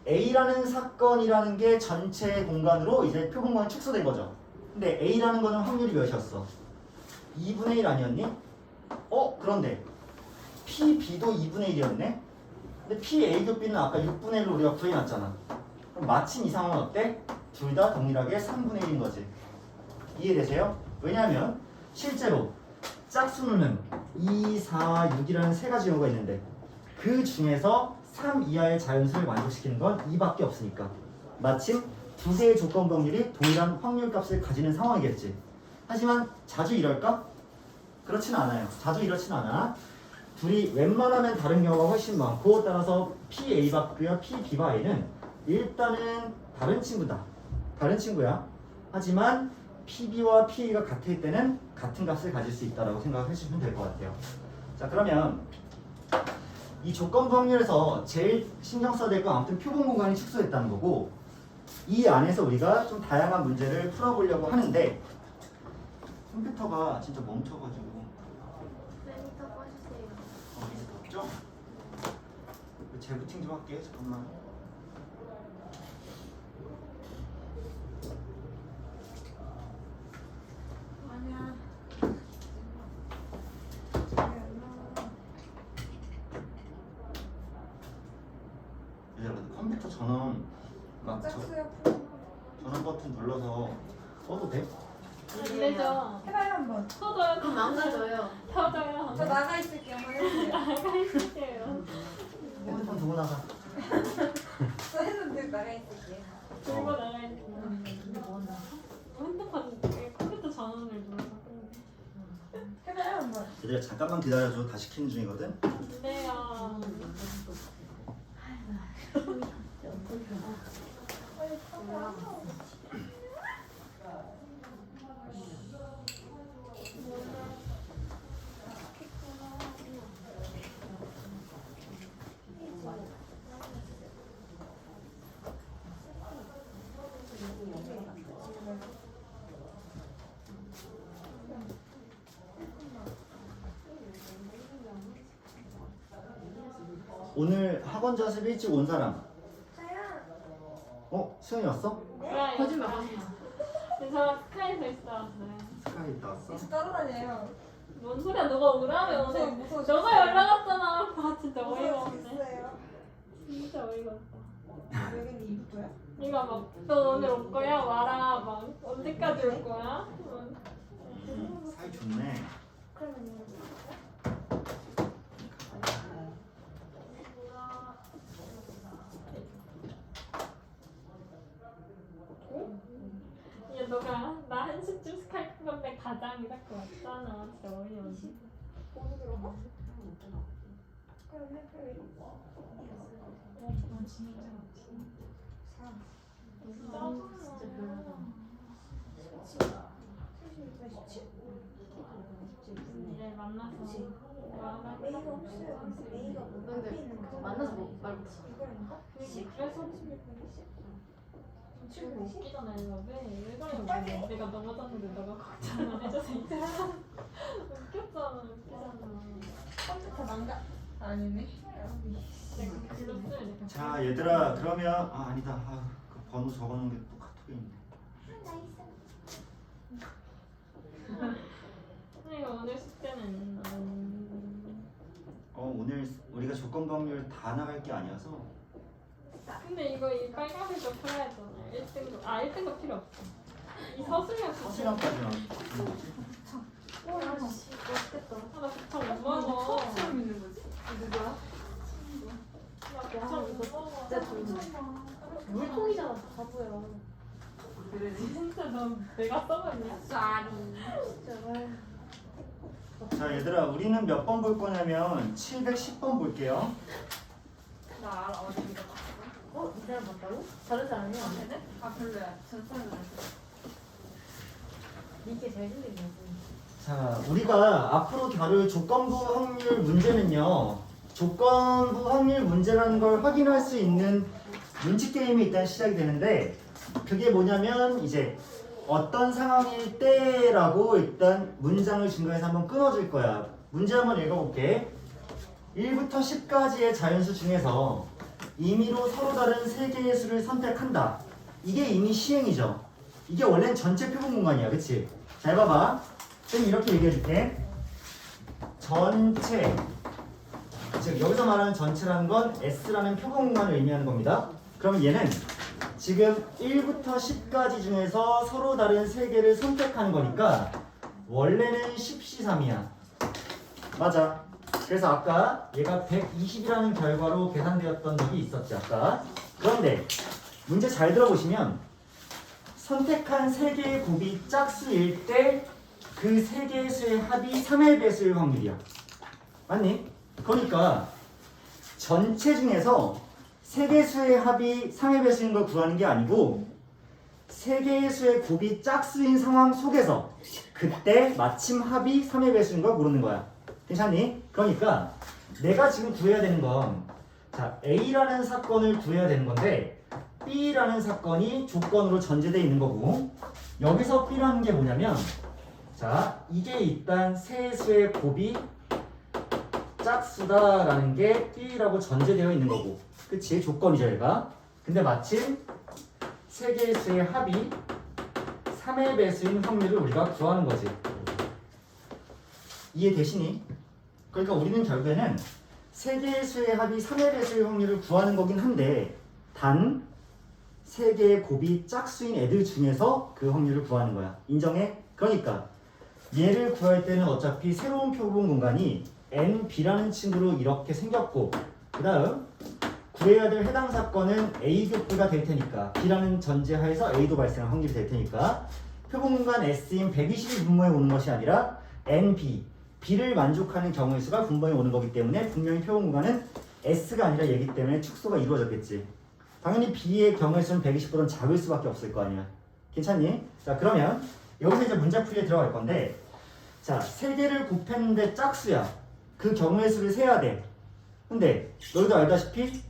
A라는 사건이라는 게 전체 공간으로 이제 표본공간이 축소된 거죠. 근데 A라는 거는 확률이 몇이었어? 2분의 1 아니었니? 그런데 PB도 2분의 1이었네? 근데 PA급 B는 아까 6분의 1로 우리가 구해놨잖아. 그럼 마침 이 상황은 어때? 둘 다 동일하게 3분의 1인 거지. 이해되세요? 왜냐하면 실제로 짝수는 2, 4, 6이라는 세 가지 경우가 있는데 그 중에서 3 이하의 자연수를 만족시키는 건 2밖에 없으니까 마침 두 개의 조건 확률이 동일한 확률값을 가지는 상황이겠지. 하지만 자주 이럴까? 그렇진 않아요. 자주 이렇진 않아. 둘이 웬만하면 다른 경우가 훨씬 많고 따라서 PA 바와 PB 바는 일단은 다른 친구다. 다른 친구야. 하지만 PB와 PA가 같을 때는 같은 값을 가질 수 있다고 생각해 주시면 될 것 같아요. 자, 그러면 이 조건 확률에서 제일 신경 써야 될 건 아무튼 표본 공간이 축소됐다는 거고 이 안에서 우리가 좀 다양한 문제를 풀어보려고 하는데 컴퓨터가 진짜 멈춰가지고 쌤이터 꺼주세요. 이제 덥죠? 재부팅 좀 할게요. 잠깐만. 아니야. 얘들아, 컴퓨터 전원 막 짝수야. 전원 버튼 눌러서 써도 돼? 안 되죠. 해봐요 한번. 터져요. 그럼 망가져요. 터져요. 저 나가 있을게요. 하겠습니다. 나가 있을게요. 핸드폰 두고 나가. 저 했는데 나가 있을게요. 들고 나가 있을게요. 핸드폰 컴퓨터 전원을 눌러서 해봐요 한번. 얘들아, 잠깐만 기다려줘. 다시 키는 중이거든. 안 돼요. 빨리 타봐. 오늘 학원 자습 일찍 온 사람? 자야. 수영이 왔어? 네. 거짓말 하지 마. 저 스카이에서 있어 왔어요. 스카이 있다 왔어? 계속 따라다녀요. 뭔 소리야? 너가 오라며 무서워, 오늘. 무서워. 너가 연락 왔잖아. 아 진짜 어이가 무서울 수 없네. 있어요. 진짜 어이가 없다. 왜 근데 이부터야? 네가 막 너 오늘 올 거야? 와라. 막 언제까지 올 거야? 사이 좋네. 그러면 있잖아. 진짜 어이없네. 모르겠어. 그러면 진짜 별로다. 이제 만나서 말할 메이가 없어요. 메이가 근데 만나서 뭐 말고 이거인가? 그래서 지금 웃기잖아. 이거 왜 그래? 내가 넘어졌는데 너가 걱정 안 해줘서 이제 웃겼잖아. 컴퓨터 망가? 아니네. 내가 불렀어야 돼. 자 얘들아 그러면 아니다. 그 번호 적어놓은 게 또 카톡에 있네. 선생님 오늘 숙제는 오늘 우리가 조건부 확률 다 나갈 게 아니어서 근데 이거 이 빨간색도 풀어야 되잖아. 1등급 1등급 필요 없어. 이 서술형 서술형까지는 아저씨 맛있겠다. 나 부천 못 먹어. 처음 있는 거지? 누구야? 나 부천 못 먹어. 진짜 좋은 물통이잖아. 바보야. 그래. 진짜 넌 내가 써봤냐? 쌀이. 진짜. 자 얘들아 우리는 몇 번 볼 거냐면 710번 볼게요. 나 알아. 어디 이거 봤어? 이 사람 봤다고? 다른 사람이야? 걔네? 아 별로야. 전 사람 알아. 니게 제일 힘들게 자 우리가 앞으로 다룰 조건부 확률 문제는요. 조건부 확률 문제라는 걸 확인할 수 있는 눈치 게임이 일단 시작이 되는데 그게 뭐냐면 이제 어떤 상황일 때라고 일단 문장을 증거해서 한번 끊어줄 거야. 문제 한번 읽어볼게. 1부터 10까지의 자연수 중에서 임의로 서로 다른 세 개의 수를 선택한다. 이게 이미 시행이죠. 이게 원래는 전체 표본 공간이야. 그치? 잘 봐봐. 쌤 이렇게 얘기해줄게. 전체. 즉 여기서 말하는 전체라는 건 S라는 표본 공간을 의미하는 겁니다. 그러면 얘는 지금 1부터 10까지 중에서 서로 다른 세 개를 선택하는 거니까 원래는 10C3이야. 맞아. 그래서 아까 얘가 120이라는 결과로 계산되었던 적이 있었지 아까. 그런데 문제 잘 들어보시면 선택한 세 개의 곱이 짝수일 때 그 세 개의 수의 합이 3의 배수일 확률이야. 맞니? 그러니까 전체 중에서 세 개의 수의 합이 3의 배수인 걸 구하는 게 아니고 세 개의 수의 곱이 짝수인 상황 속에서 그때 마침 합이 3의 배수인 걸 모르는 거야. 괜찮니? 그러니까 내가 지금 구해야 되는 건 자, A라는 사건을 구해야 되는 건데 B라는 사건이 조건으로 전제되어 있는 거고 여기서 B라는 게 뭐냐면 자, 이게 일단 세 수의 곱이 짝수다라는 게 B라고 전제되어 있는 거고 그치? 조건이죠 얘가. 근데 마침 세 개의 수의 합이 3의 배수인 확률을 우리가 구하는 거지. 이해되시니? 그러니까 우리는 결국에는 세 개의 수의 합이 3의 배수의 확률을 구하는 거긴 한데 단 세 개의 곱이 짝수인 애들 중에서 그 확률을 구하는 거야. 인정해? 그러니까 얘를 구할 때는 어차피 새로운 표본 공간이 NB라는 친구로 이렇게 생겼고 그 다음 구해야 될 해당 사건은 A 교부가 될 테니까 B라는 전제하에서 A도 발생할 확률이 될 테니까 표본 공간 S인 120이 분모에 오는 것이 아니라 NB, B를 만족하는 경우의 수가 분모에 오는 거기 때문에 분명히 표본 공간은 S가 아니라 얘기 때문에 축소가 이루어졌겠지. 당연히 B의 경우의 수는 120보다는 작을 수밖에 없을 거 아니야. 괜찮니? 자 그러면 여기서 이제 문제풀이에 들어갈 건데 자, 세 개를 곱했는데 짝수야. 그 경우의 수를 세야 돼. 근데 너희도 알다시피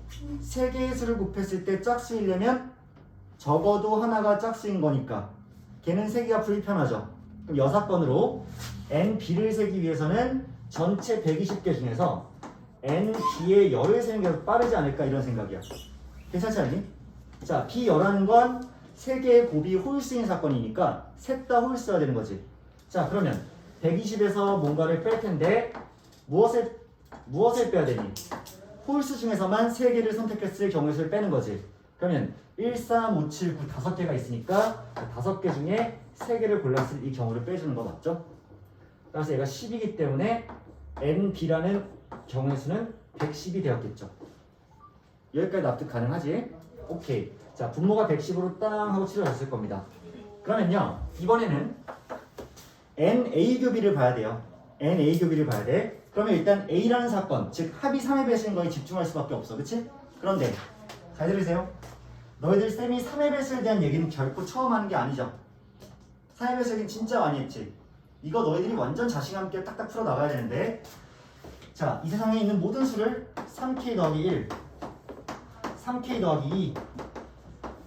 세 개의 수를 곱했을 때 짝수이려면 적어도 하나가 짝수인 거니까 걔는 세기가 불편하죠. 그럼 여사건으로 NB를 세기 위해서는 전체 120개 중에서 NB의 열을 세는 게 빠르지 않을까 이런 생각이야. 괜찮지 않니? 자, B10하는 건 세 개의 곱이 홀수인 사건이니까 셋 다 홀수가 되는 거지. 자, 그러면 120에서 뭔가를 뺄 텐데 무엇을 빼야 되니? 홀수 중에서만 3개를 선택했을 경우의 수를 빼는 거지. 그러면 1, 3, 5, 7, 9 5개가 있으니까 5개 중에 3개를 골랐을 이 경우를 빼주는 거 맞죠? 따라서 얘가 10이기 때문에 NB라는 경우의 수는 110이 되었겠죠. 여기까지 납득 가능하지? 오케이. 자, 분모가 110으로 땅 하고 치러졌을 겁니다. 그러면요 이번에는 NA 교비를 봐야 돼요. NA 교비를 봐야 돼. 그러면 일단 A라는 사건, 즉 합이 3의 배수인 거에 집중할 수밖에 없어. 그치? 그런데 잘 들으세요. 너희들 쌤이 3의 배수에 대한 얘기는 결코 처음 하는 게 아니죠. 3의 배수 얘기는 진짜 많이 했지. 이거 너희들이 완전 자신감 있게 딱딱 풀어 나가야 되는데, 자, 이 세상에 있는 모든 수를 3k 더하기 1, 3k 더하기 2,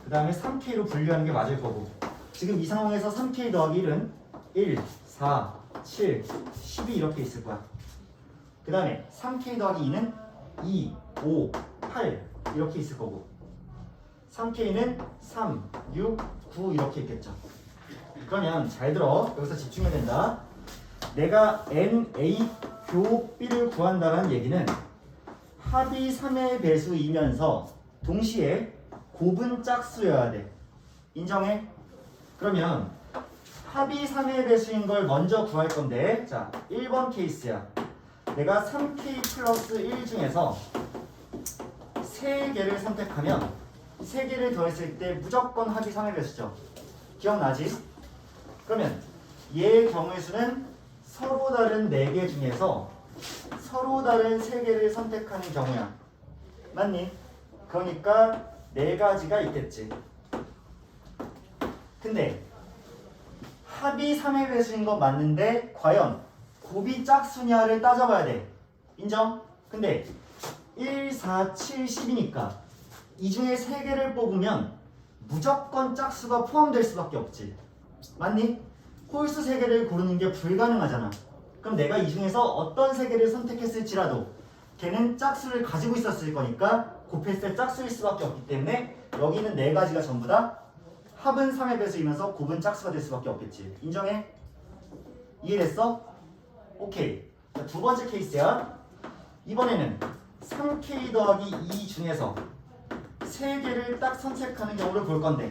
그 다음에 3k로 분류하는 게 맞을 거고, 지금 이 상황에서 3k 더하기 1은 1, 4, 7, 12 이렇게 있을 거야. 그 다음에 3k 더하기 2는 2, 5, 8 이렇게 있을 거고, 3k는 3, 6, 9 이렇게 있겠죠. 그러면 잘 들어. 여기서 집중해야 된다. 내가 NA 교 B를 구한다는 얘기는 합이 3의 배수이면서 동시에 곱은 짝수여야 돼. 인정해? 그러면 합이 3의 배수인 걸 먼저 구할 건데, 자, 1번 케이스야. 내가 3k 플러스 1 중에서 3개를 선택하면 3개를 더했을 때 무조건 합이 3의 배수죠. 기억나지? 그러면 얘의 경우의 수는 서로 다른 4개 중에서 서로 다른 3개를 선택하는 경우야. 맞니? 그러니까 4가지가 있겠지. 근데 합이 3의 배수인 건 맞는데 과연 곱이 짝수냐를 따져봐야 돼. 인정? 근데 1, 4, 7, 10이니까 이 중에 3개를 뽑으면 무조건 짝수가 포함될 수밖에 없지. 맞니? 홀수 3개를 고르는 게 불가능하잖아. 그럼 내가 이 중에서 어떤 3개를 선택했을지라도 걔는 짝수를 가지고 있었을 거니까 곱했을 때 짝수일 수밖에 없기 때문에 여기 있는 4가지가 전부 다 합은 3의 배수이면서 곱은 짝수가 될 수밖에 없겠지. 인정해? 이해됐어? 오케이. 자, 두 번째 케이스야. 이번에는 3k 더하기 2 중에서 3개를 딱 선택하는 경우를 볼 건데,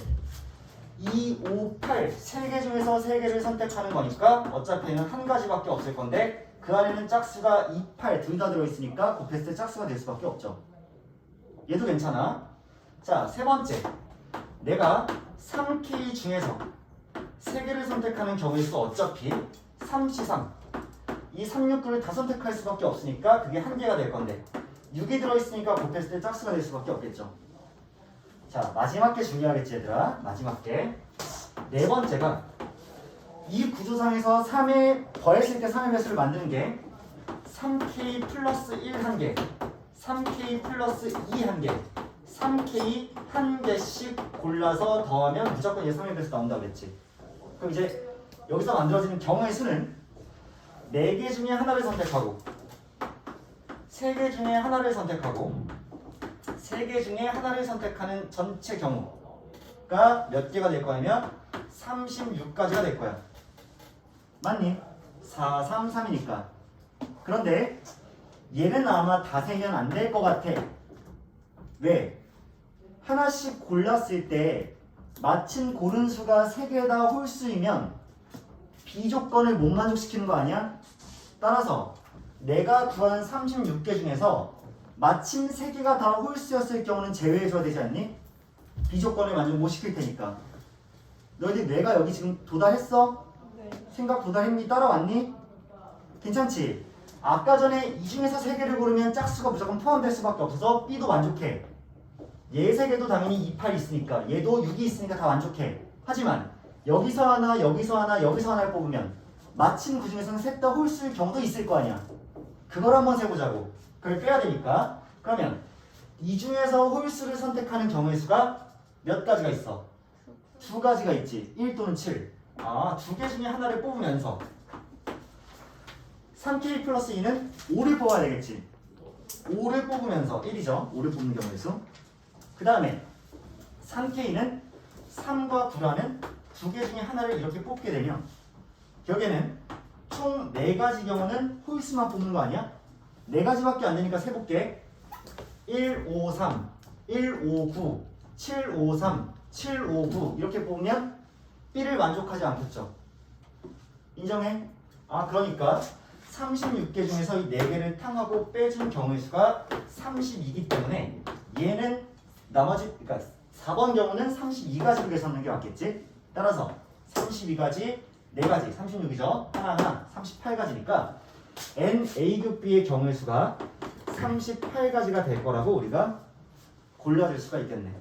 2, 5, 8 3개 중에서 3개를 선택하는 거니까 어차피 얘는 한 가지밖에 없을 건데 그 안에는 짝수가 2, 8 둘 다 들어있으니까 곱했을 때 짝수가 될 수밖에 없죠. 얘도 괜찮아. 자, 세 번째. 내가 3k 중에서 3개를 선택하는 경우의 수 어차피 3C3 이 3, 6, 9를 다 선택할 수밖에 없으니까 그게 한 개가 될 건데 6이 들어있으니까 곱했을 때 짝수가 될 수밖에 없겠죠. 자, 마지막 게 중요하겠지 얘들아. 마지막 게. 네 번째가 이 구조상에서 3에 더했을 때 3의 배수를 만드는 게 3k 플러스 1 한 개, 3k 플러스 2 한 개, 3k 한 개씩 골라서 더하면 무조건 얘 3의 배수 나온다고 했지. 그럼 이제 여기서 만들어지는 경우의 수는 4개 중에 하나를 선택하고 3개 중에 하나를 선택하고 3개 중에 하나를 선택하는 전체 경우가 몇 개가 될 거냐면 36가지가 될 거야. 맞니? 4, 3, 3이니까. 그런데 얘는 아마 다 세면 안 될 것 같아. 왜? 하나씩 골랐을 때 마침 고른 수가 3개 다 홀수이면 비조건을 못 만족시키는 거 아니야? 따라서 내가 구한 36개 중에서 마침 3개가 다 홀수였을 경우는 제외해줘야 되지 않니? 비조건을 만족 못 시킬 테니까. 너희들 내가 여기 지금 도달했어? 네. 생각 도달했니? 따라왔니? 괜찮지? 아까 전에 이 중에서 3개를 고르면 짝수가 무조건 포함될 수밖에 없어서 B도 만족해. 얘 3개도 당연히 2, 8이 있으니까 얘도 6이 있으니까 다 만족해. 하지만 여기서 하나, 여기서 하나, 여기서 하나를 뽑으면 마침 그 중에서는 셋 다 홀수일 경우도 있을 거 아니야. 그걸 한번 세보자고. 그걸 빼야 되니까. 그러면 이 중에서 홀수를 선택하는 경우의 수가 몇 가지가 있어? 2가지가 있지. 1 또는 7. 아, 2개 중에 하나를 뽑으면서 3k 플러스 2는 5를 뽑아야 되겠지. 5를 뽑으면서 1이죠. 5를 뽑는 경우의 수. 그 다음에 3k는 3과 9라는 2개 중에 하나를 이렇게 뽑게 되면 여기에는 총 4가지 경우는 홀수만 뽑는 거 아니야? 4가지밖에 안 되니까 세볼게. 1, 5, 3, 1, 5, 9, 7, 5, 3, 7, 5, 9 이렇게 뽑으면 B를 만족하지 않겠죠. 인정해? 아, 그러니까 36개 중에서 이 4개를 탕하고 빼준 경우의 수가 32이기 때문에 얘는 나머지, 그러니까 4번 경우는 32가지로 계산하는 게 맞겠지? 따라서 32가지 4가지 36이죠. 하나하나 38가지니까 n a 곱 b의 경우의 수가 38가지가 될 거라고 우리가 골라줄 수가 있겠네.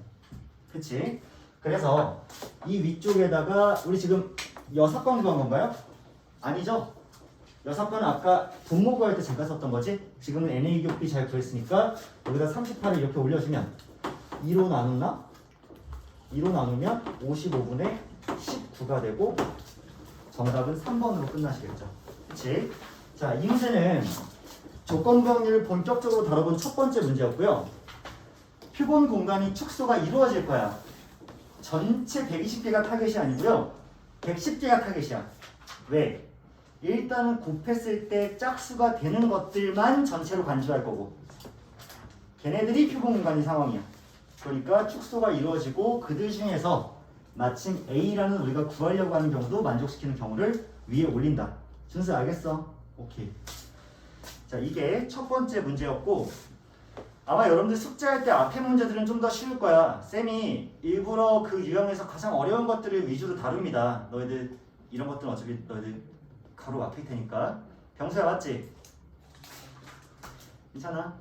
그치? 그래서 이 위쪽에다가 우리 지금 6번 구한 건가요? 아니죠? 6번은 아까 분모 구할 때 잠깐 썼던 거지? 지금은 NA 곱 B 잘 구했으니까 여기다 38을 이렇게 올려주면 2로 나누나? 2로 나누면 55분의 19가 되고 정답은 3번으로 끝나시겠죠. 그치? 자, 이 문제는 조건부 확률을 본격적으로 다뤄본 첫 번째 문제였고요. 표본 공간이 축소가 이루어질 거야. 전체 120개가 타겟이 아니고요. 110개가 타겟이야. 왜? 일단은 곱했을 때 짝수가 되는 것들만 전체로 간주할 거고 걔네들이 표본 공간인 상황이야. 그러니까 축소가 이루어지고 그들 중에서 마침 A라는 우리가 구하려고 하는 경우도 만족시키는 경우를 위에 올린다. 준수 알겠어? 오케이. 자, 이게 첫 번째 문제였고 아마 여러분들 숙제할 때 앞에 문제들은 좀 더 쉬울 거야. 쌤이 일부러 그 유형에서 가장 어려운 것들을 위주로 다룹니다. 너희들 이런 것들은 어차피 너희들 가로 앞일 테니까. 병수야 맞지? 괜찮아?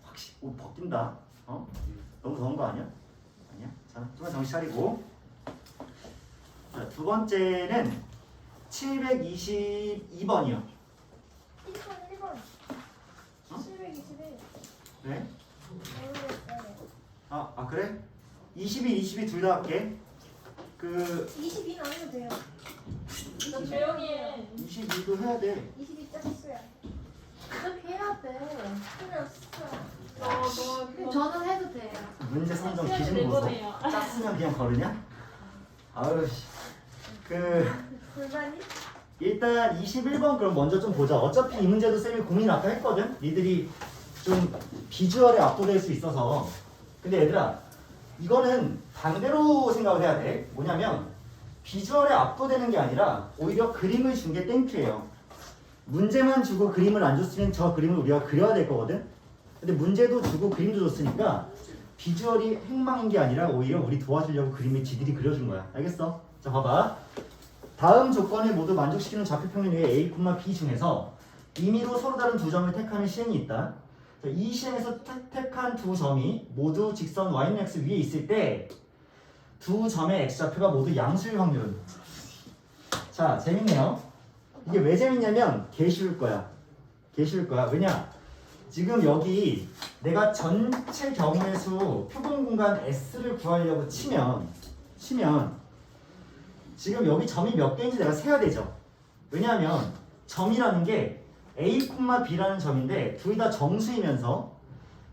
확실히 옷 벗긴다. 어? 너무 더운 거 아니야? 아니야? 자, 좀만 정신 차리고. 자, 두 번째는 722번이요. 1번. 어? 721. 네? 모르겠어요. 아 그래? 21, 22 둘 다 할게. 그 22는 안 해도 돼요. 너 조용히 해. 22도 해야 돼. 22 짝수야. 어차피 해야 돼. 필요 없어. 너 저는 해도 돼요. 문제 선정 시간이 기준 보소. 내보내요. 짰으면 그냥 거르냐? 아유 씨. 그 불만이? 일단 21번 그럼 먼저 좀 보자. 어차피 이 문제도 쌤이 고민 아까 했거든. 니들이 좀 비주얼에 압도될 수 있어서. 근데 얘들아 이거는 반대로 생각을 해야 돼. 뭐냐면 비주얼에 압도되는 게 아니라 오히려 그림을 준 게 땡큐예요. 문제만 주고 그림을 안 줬으면 저 그림을 우리가 그려야 될 거거든. 근데 문제도 주고 그림도 줬으니까 비주얼이 행망인 게 아니라 오히려 우리 도와주려고 그림을 지들이 그려준 거야. 알겠어? 자 봐봐. 다음 조건을 모두 만족시키는 좌표평면 위에 A, B 중에서 임의로 서로 다른 두 점을 택하는 시행이 있다. 자, 이 시행에서 택한 두 점이 모두 직선 y는 x 위에 있을 때 두 점의 x좌표가 모두 양수일 확률은. 자 재밌네요. 이게 왜 재밌냐면 개 쉬울 거야. 개 쉬울 거야. 왜냐? 지금 여기 내가 전체 경우의 수 표본 공간 S를 구하려고 치면 지금 여기 점이 몇 개인지 내가 세야 되죠. 왜냐하면 점이라는 게 A, B라는 점인데 둘 다 정수이면서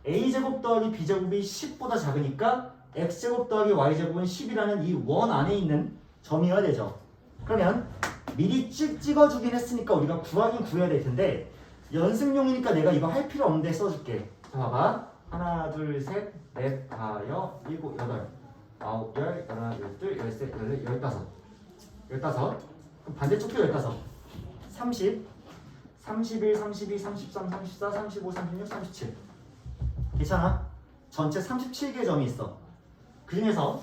A제곱 더하기 B제곱이 10보다 작으니까 X제곱 더하기 Y제곱은 10이라는 이 원 안에 있는 점이어야 되죠. 그러면 미리 찍어주긴 했으니까 우리가 구하긴 구해야 될 텐데 연습용이니까 내가 이거 할 필요 없는데 써줄게. 자 봐봐. 하나 둘 셋 넷 다여 일곱 여덟 아홉 열 열하나 열둘 열셋 열넷 열다섯 15 그럼 반대쪽도 15 30 31 32 33 34 35 36 37 괜찮아? 전체 37개의 점이 있어. 그 중에서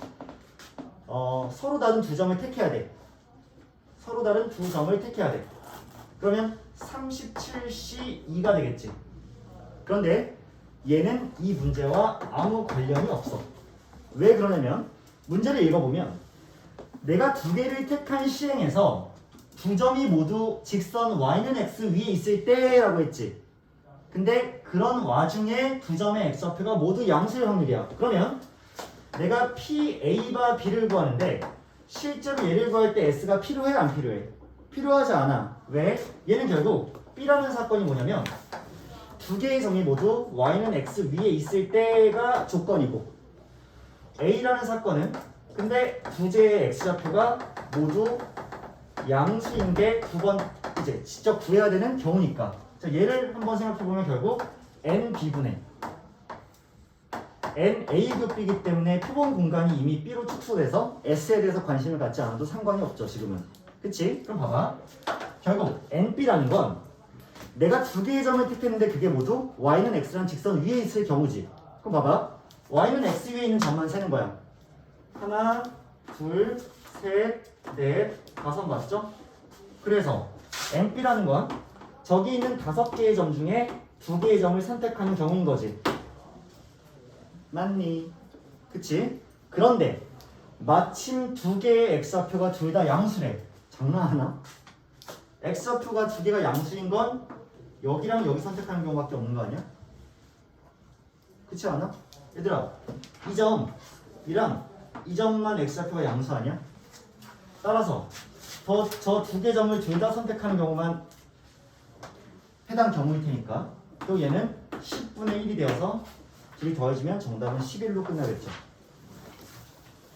서로 다른 두 점을 택해야 돼. 서로 다른 두 점을 택해야 돼. 그러면 37C2가 되겠지. 그런데 얘는 이 문제와 아무 관련이 없어. 왜 그러냐면 문제를 읽어보면 내가 두 개를 택한 시행에서 두 점이 모두 직선 y는 x 위에 있을 때라고 했지. 근데 그런 와중에 두 점의 x좌표가 모두 양수일 확률이야. 그러면 내가 PA와 B를 구하는데 실제로 얘를 구할 때 S가 필요해 안 필요해? 필요하지 않아. 왜? 얘는 결국 B라는 사건이 뭐냐면 두 개의 점이 모두 y는 x 위에 있을 때가 조건이고 A라는 사건은 근데 두 개의 x좌표가 모두 양수인 게 두 번 이제 직접 구해야 되는 경우니까. 자, 얘를 한번 생각해 보면 결국 NB분의 NA B이기 때문에 표본 공간이 이미 B로 축소돼서 S에 대해서 관심을 갖지 않아도 상관이 없죠 지금은. 그치? 그럼 봐봐. 결국 NB라는 건 내가 두 개의 점을 택했는데 그게 모두 Y는 X라는 직선 위에 있을 경우지. 그럼 봐봐. Y는 X 위에 있는 점만 세는 거야. 하나, 둘, 셋, 넷, 다섯 맞죠? 그래서 NP라는 건 저기 있는 5개의 점 중에 2개의 점을 선택하는 경우인 거지. 맞니? 그치? 그런데 마침 2개의 x좌표가 둘 다 양수래. 장난하나? x좌표가 2개가 양수인 건 여기랑 여기 선택하는 경우밖에 없는 거 아니야? 그렇지 않아? 얘들아, 이 점이랑 이 점만 x좌표가 양수 아니야? 따라서 저 2개 점을 둘 다 선택하는 경우만 해당 경우일 테니까 또 얘는 10분의 1이 되어서 둘이 더해지면 정답은 11로 끝나겠죠.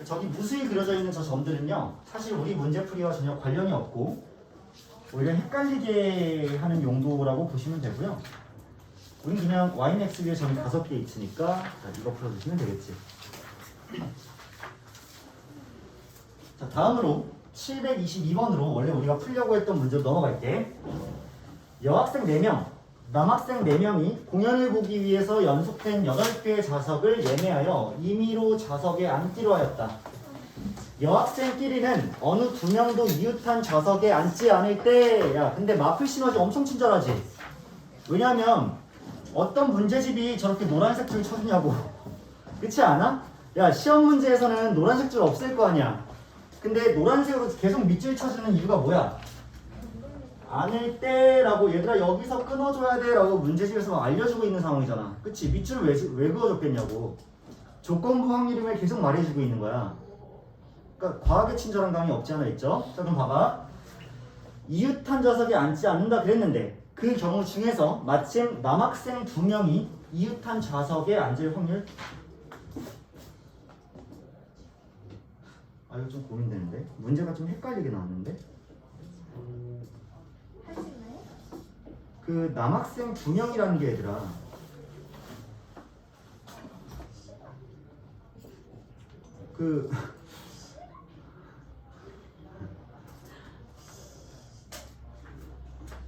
저기 무수히 그려져 있는 저 점들은요, 사실 우리 문제풀이와 전혀 관련이 없고 오히려 헷갈리게 하는 용도라고 보시면 되고요. 우린 그냥 y는 x 위에 점이 5개 있으니까 이거 풀어주시면 되겠지. 자, 다음으로 722번으로 원래 우리가 풀려고 했던 문제로 넘어갈게. 여학생 4명, 남학생 4명이 공연을 보기 위해서 연속된 8개의 좌석을 예매하여 임의로 좌석에 앉기로 하였다. 여학생끼리는 어느 2명도 이웃한 좌석에 앉지 않을 때, 야, 근데 마플 시너지 엄청 친절하지? 왜냐면 어떤 문제집이 저렇게 노란색 줄 쳐주냐고. 그렇지 않아? 야, 시험 문제에서는 노란색 줄 없을 거 아니야. 근데 노란색으로 계속 밑줄 쳐주는 이유가 뭐야? 않을 때라고, 얘들아 여기서 끊어줘야 돼 라고 문제집에서 막 알려주고 있는 상황이잖아. 그치? 밑줄을 왜 그어줬겠냐고. 조건부 확률임을 계속 말해주고 있는 거야. 그러니까 과하게 친절한 감이 없지 않아 있죠? 자, 그럼 봐봐. 이웃한 좌석에 앉지 않는다 그랬는데 그 경우 중에서 마침 남학생 2명이 이웃한 좌석에 앉을 확률? 아, 이거 좀 고민되는데? 문제가 좀 헷갈리게 나왔는데? 할 수 있나요? 그 남학생 2명이라는 게 얘들아, 그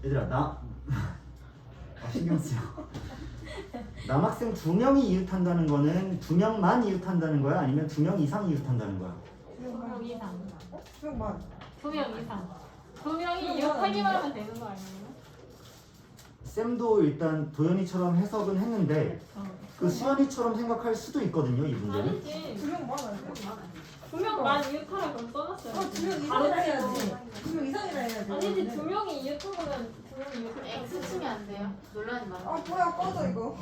얘들아 신경 쓰여. 남학생 2명이 이웃한다는 거는 2명만 이웃한다는 거야? 아니면 2명 이상 이웃한다는 거야? 2명 이상. 2명만. 2명 이상. 2명이 이웃하기만 하면 되는 거 아니에요? 쌤도 일단 도연이처럼 해석은 했는데 그 수연이처럼 생각할 수도 있거든요, 이 문제는. 아니지. 2명만 안 돼? 2명만 이웃하라 그럼 써놨어요. 2명 이상이라 해야지. 2명 이상이라 해야지. 아니지, 2명이 이웃하면 2명이 이웃하면 X 치면 안 돼요. 논란이 많아. 아 뭐야 꺼져 이거.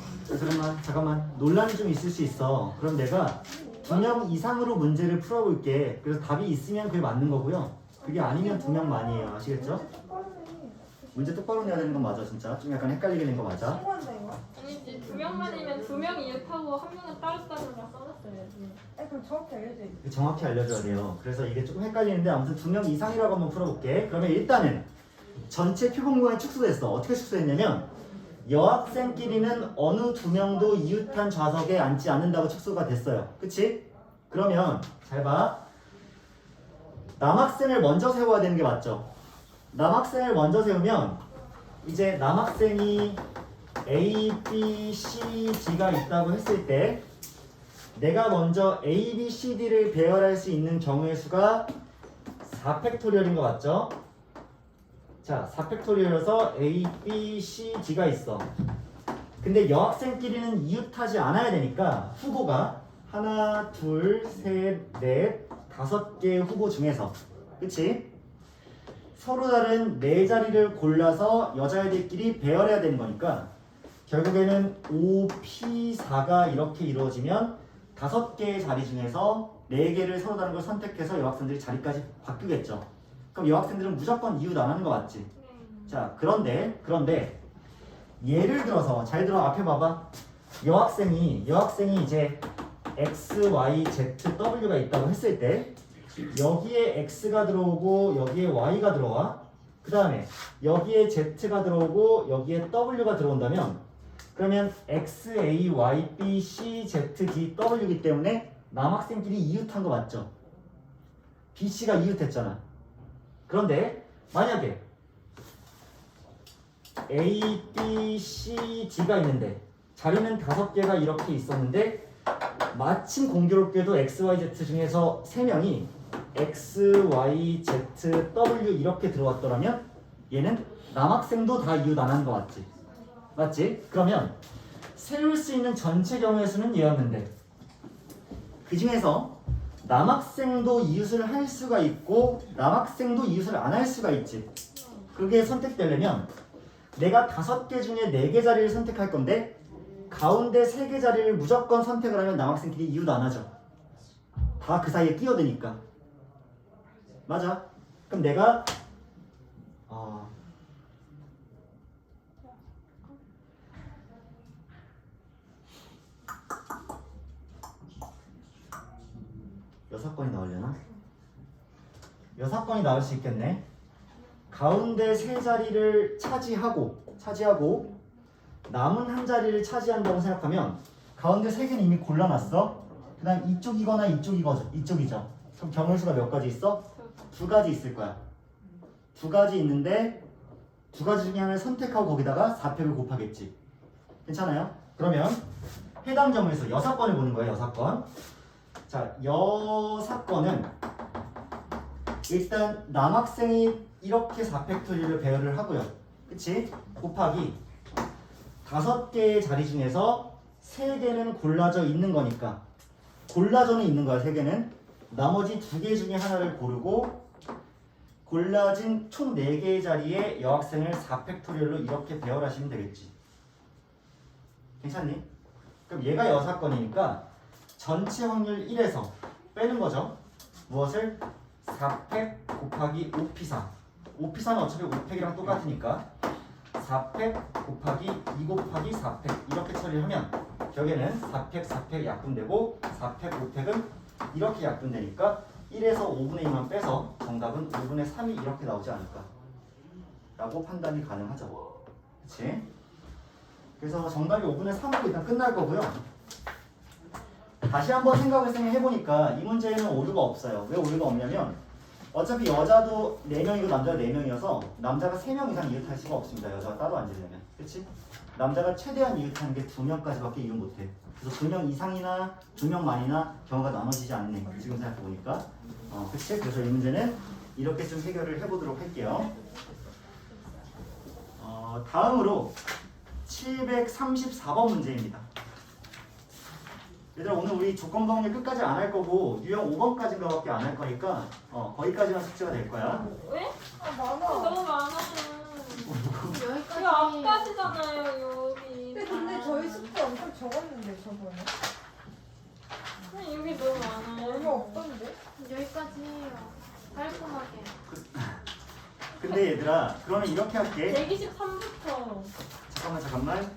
잠깐만 논란이 좀 있을 수 있어. 그럼 내가 2명 이상으로 문제를 풀어볼게. 그래서 답이 있으면 그게 맞는 거고요. 그게 아니면 2명만이에요. 아시겠죠? 문제 똑바로 내야 되는 건 맞아. 진짜 좀 약간 헷갈리게 된 거 맞아. 신고한다 이거. 아니지, 2명만이면 2명이 이웃하고 1명은 따로따로 써놨어야지. 아니 그럼 정확히 알려줘야지. 정확히 알려줘야 돼요. 그래서 이게 조금 헷갈리는데 아무튼 2명 이상이라고 한번 풀어볼게. 그러면 일단은 전체 표본공간이 축소됐어. 어떻게 축소했냐면 여학생끼리는 어느 2명도 이웃한 좌석에 앉지 않는다고 축소가 됐어요. 그치? 그러면 잘 봐. 남학생을 먼저 세워야 되는 게 맞죠? 남학생을 먼저 세우면 이제 남학생이 A, B, C, D가 있다고 했을 때 내가 먼저 A, B, C, D를 배열할 수 있는 경우의 수가 4팩토리얼인 거 맞죠? 자, 4팩토리얼에서 A, B, C, D가 있어. 근데 여학생끼리는 이웃하지 않아야 되니까 후보가 하나, 둘, 셋, 넷, 5개의 후보 중에서, 그치? 서로 다른 4자리를 골라서 여자애들끼리 배열해야 되는 거니까 결국에는 5, P, 4가 이렇게 이루어지면 5개의 자리 중에서 4개를 서로 다른 걸 선택해서 여학생들이 자리까지 바꾸겠죠. 그럼 여학생들은 무조건 이웃 안 하는 거 맞지? 자, 그런데 예를 들어서 잘 들어. 앞에 봐봐. 여학생이 이제 X, Y, Z, W가 있다고 했을 때 여기에 X가 들어오고 여기에 Y가 들어와. 그 다음에 여기에 Z가 들어오고 여기에 W가 들어온다면 그러면 X, A, Y, B, C, Z, D, W이기 때문에 남학생끼리 이웃한 거 맞죠? B, C가 이웃했잖아. 그런데 만약에 A, B, C, D가 있는데 자리는 5개가 이렇게 있었는데 마침 공교롭게도 X, Y, Z 중에서 3명이 X, Y, Z, W 이렇게 들어왔더라면 얘는 남학생도 다 이웃 안 하는 거 맞지? 맞지? 그러면 세울 수 있는 전체 경우의 수는 얘였는데 그 중에서 남학생도 이웃을 할 수가 있고 남학생도 이웃을 안 할 수가 있지. 그게 선택되려면 내가 5개 중에 4개 자리를 선택할 건데 가운데 3개 자리를 무조건 선택을 하면 남학생끼리 이웃 안 하죠. 다 그 사이에 끼어드니까. 맞아. 그럼 내가 여섯 건이 나오려나? 6건이 나올 수 있겠네. 가운데 3자리를 차지하고 남은 한 자리를 차지한다고 생각하면 가운데 3개는 이미 골라놨어. 그 다음 이쪽이거나 이쪽이죠. 그럼 경우수가 몇 가지 있어? 2가지 있을 거야. 2가지 있는데 2가지 중에 하나를 선택하고 거기다가 4팩을 곱하겠지. 괜찮아요? 그러면 해당 점에서 6건을 보는 거예요. 6건. 자, 6건은 일단 남학생이 이렇게 4팩토리를 배열을 하고요. 그치? 곱하기 5개의 자리 중에서 3개는 골라져 있는 거니까 골라져는 있는 거야. 3개는 나머지 2개 중에 하나를 고르고 골라진 총 4개의 자리에 여학생을 4팩토리얼로 이렇게 배열하시면 되겠지. 괜찮니? 그럼 얘가 6건이니까 전체 확률 1에서 빼는 거죠. 무엇을? 4팩 곱하기 5피사. 5피사는 어차피 5팩이랑 똑같으니까 4팩 곱하기 2 곱하기 4팩 이렇게 처리하면 결국에는 4팩 약분되고 4팩 5팩은 이렇게 약분되니까 1에서 5분의 2만 빼서 정답은 5분의 3이 이렇게 나오지 않을까 라고 판단이 가능하죠. 그치? 그래서 정답이 5분의 3으로 일단 끝날 거고요. 다시 한번 생각을 해보니까 이 문제에는 오류가 없어요. 왜 오류가 없냐면 어차피 여자도 4명이고 남자가 4명이어서 남자가 3명 이상 이웃할 수가 없습니다. 여자가 따로 앉으려면. 그치? 남자가 최대한 이웃하는 게 2명까지밖에 이웃 못해. 그래서 2명 이상이나 2명 만이나 경우가 나눠지지 않네. 지금 생각해보니까. 그치? 그래서 이 문제는 이렇게 좀 해결을 해보도록 할게요. 다음으로 734번 문제입니다. 얘들아, 오늘 우리 조건 방문을 끝까지 안 할 거고 유형 5번까지인가 밖에 안 할 거니까 거기까지만 숙제가 될 거야. 왜? 아 많아. 너무 많아. 여기까지. 이거 앞까지잖아요 여기. 근데 저희 숙제 엄청 적었는데 저번에. 여기 너무 많아요. 얼마 없던데? 여기까지 해요. 깔끔하게. 근데 얘들아, 그러면 이렇게 할게. 123부터. 잠깐만.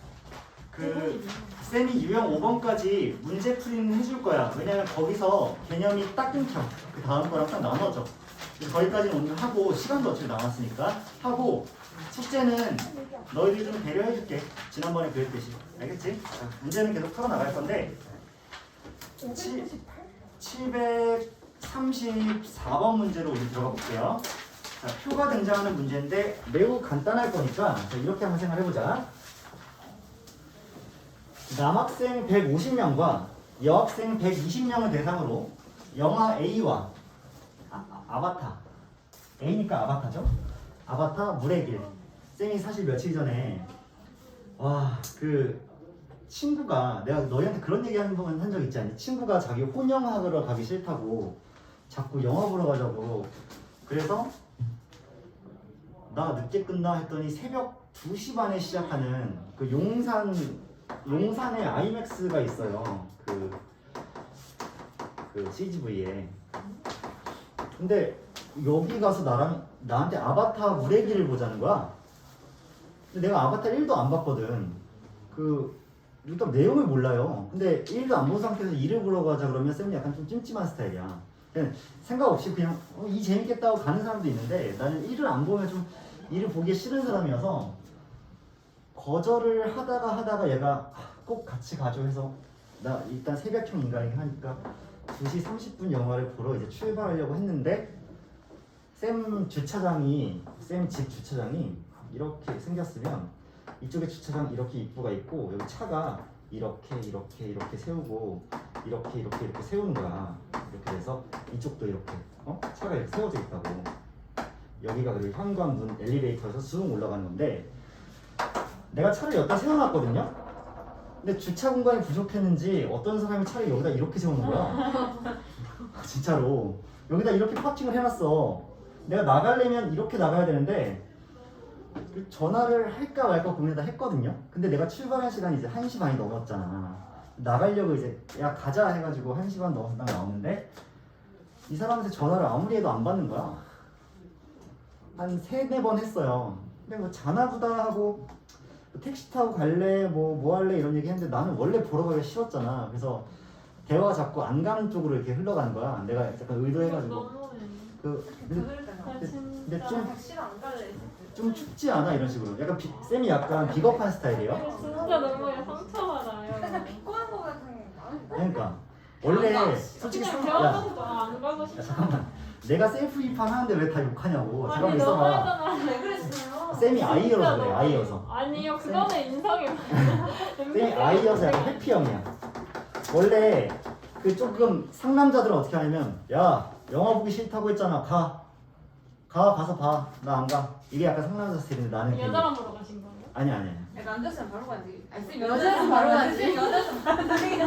쌤이 유형 5번까지 문제 풀이는 해줄 거야. 왜냐면 거기서 개념이 딱 끊겨. 그 다음 거랑 딱 나눠져. 그래서 거기까지는 오늘 하고, 시간도 어차피 남았으니까 하고, 숙제는 너희들 좀 배려해줄게. 지난번에 그랬듯이. 알겠지? 자, 문제는 계속 풀어나갈 건데 734번 문제로 우리 들어가 볼게요. 자, 표가 등장하는 문제인데 매우 간단할 거니까 자, 이렇게 한번 생각해보자. 남학생 150명과 여학생 120명을 대상으로 영화 A와 아바타 A니까 아바타죠? 아바타 물의 길. 쌤이 사실 며칠 전에 친구가 내가 너희한테 그런 얘기 한 번 한 적 있지 않니? 친구가 자기 혼영하러 가기 싫다고 자꾸 영화 보러 가자고. 그래서 나 늦게 끝나 했더니 새벽 2시 반에 시작하는 그 용산에 아이맥스가 있어요. 그 CGV에. 근데 여기 가서 나한테 아바타 물의 길을 보자는 거야. 근데 내가 아바타 1도 안 봤거든. 일단 내용을 몰라요. 근데 1도 안 본 상태에서 2를 보러 가자 그러면 쌤이 약간 좀 찜찜한 스타일이야. 그냥 생각 없이 그냥 이 재밌겠다고 가는 사람도 있는데 나는 1을 안 보면 좀 2를 보기 싫은 사람이어서 거절을 하다가 얘가 꼭 같이 가줘 해서 나 일단 새벽형 인간이긴 하니까 2시 30분 영화를 보러 이제 출발하려고 했는데 쌤 집 주차장이 이렇게 생겼으면 이쪽에 주차장 이렇게 입구가 있고 여기 차가 이렇게 세우고 이렇게 세우는 거야. 이렇게 돼서 이쪽도 이렇게 차가 이렇게 세워져 있다고. 여기가 그리고 현관문 엘리베이터에서 쑥 올라가는 건데 내가 차를 여기다 세워놨거든요. 근데 주차 공간이 부족했는지 어떤 사람이 차를 여기다 이렇게 세우는 거야. 진짜로 여기다 이렇게 파킹을 해놨어. 내가 나가려면 이렇게 나가야 되는데 전화를 할까 말까 고민하다 했거든요. 근데 내가 출발한 시간이 이제 1시 반이 넘었잖아. 나가려고 이제 야 가자 해가지고 1시 반 넘어서 딱 나오는데 이 사람한테 전화를 아무리 해도 안 받는 거야. 한 3-4번 했어요. 근데 뭐 자나보다 하고 택시 타고 갈래 뭐 할래 이런 얘기 했는데 나는 원래 보러 가기가 싫었잖아. 그래서 대화가 자꾸 안 가는 쪽으로 이렇게 흘러가는 거야. 내가 약간 의도해가지고 너무해. 근데 좀 택시를 안 갈래. 좀 춥지 않아 이런 식으로. 약간 쌤이 약간 비겁한 스타일이에요. 진짜 너무해. 상처받아요. 약간 비꼬는 거 같은 게 그러니까 원래 솔직히 그냥 야, 대화도 안 가고 싶어. 잠깐만 내가 셀프 입판 하는데 왜 다 욕하냐고. 아니 잠깐만 있어봐. 너무하잖아. 왜 그랬어요? 쌤이 아이여서 그래. 아이여서 아니요 그거는 인성이 쌤이 아이여서 약간 해피형이야. 원래 그 조금 상남자들은 어떻게 하냐면 야 영화 보기 싫다고 했잖아. 가서 봐. 나 안 가. 이게 약간 상남자 스타일인데 나는 그게- 여자랑 보러 가신 거예요? 아니 남자였으면 바로 가지. 쌤 여자였으면 바로 가지. 여자였으면 바로 가지.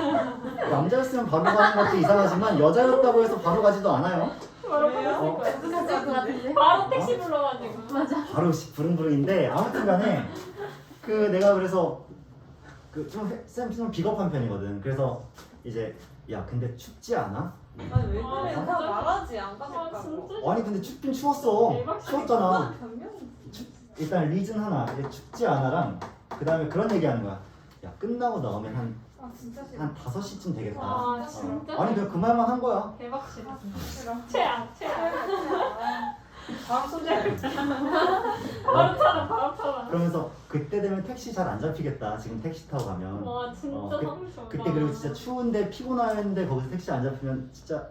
남자였으면 바로 가는 것도 이상하지만 여자였다고 해서 바로 가지도 않아요. 바로 왜요? 가실 거예요. 똑같을 것 같은데. 바로 택시 불러가지고. 맞아. 바로 부릉부릉인데 아무튼간에 그 내가 그래서 그 좀 비겁한 편이거든. 그래서 이제 야 근데 춥지 않아? 아니 왜 아, 그래? 진짜? 그냥 말하지 안 아 가겠다고. 진짜. 아니 근데 춥긴 추웠어. 대박. 추웠잖아. 변명이. 일단 리즌 하나 이제 춥지 않아랑 그 다음에 그런 얘기하는 거야. 야 끝나고 나오면 한 아 진짜 싫어. 5시쯤 되겠다. 아 진짜. 아니 그냥 그 말만 한 거야. 대박 싫어. 싫어. 최악. 다음 소재. 바로 타라. 그러면서 그때 되면 택시 잘 안 잡히겠다. 지금 택시 타고 가면. 와 진짜 상처. 그때 그리고 진짜 추운데 피곤한데 거기서 택시 안 잡히면 진짜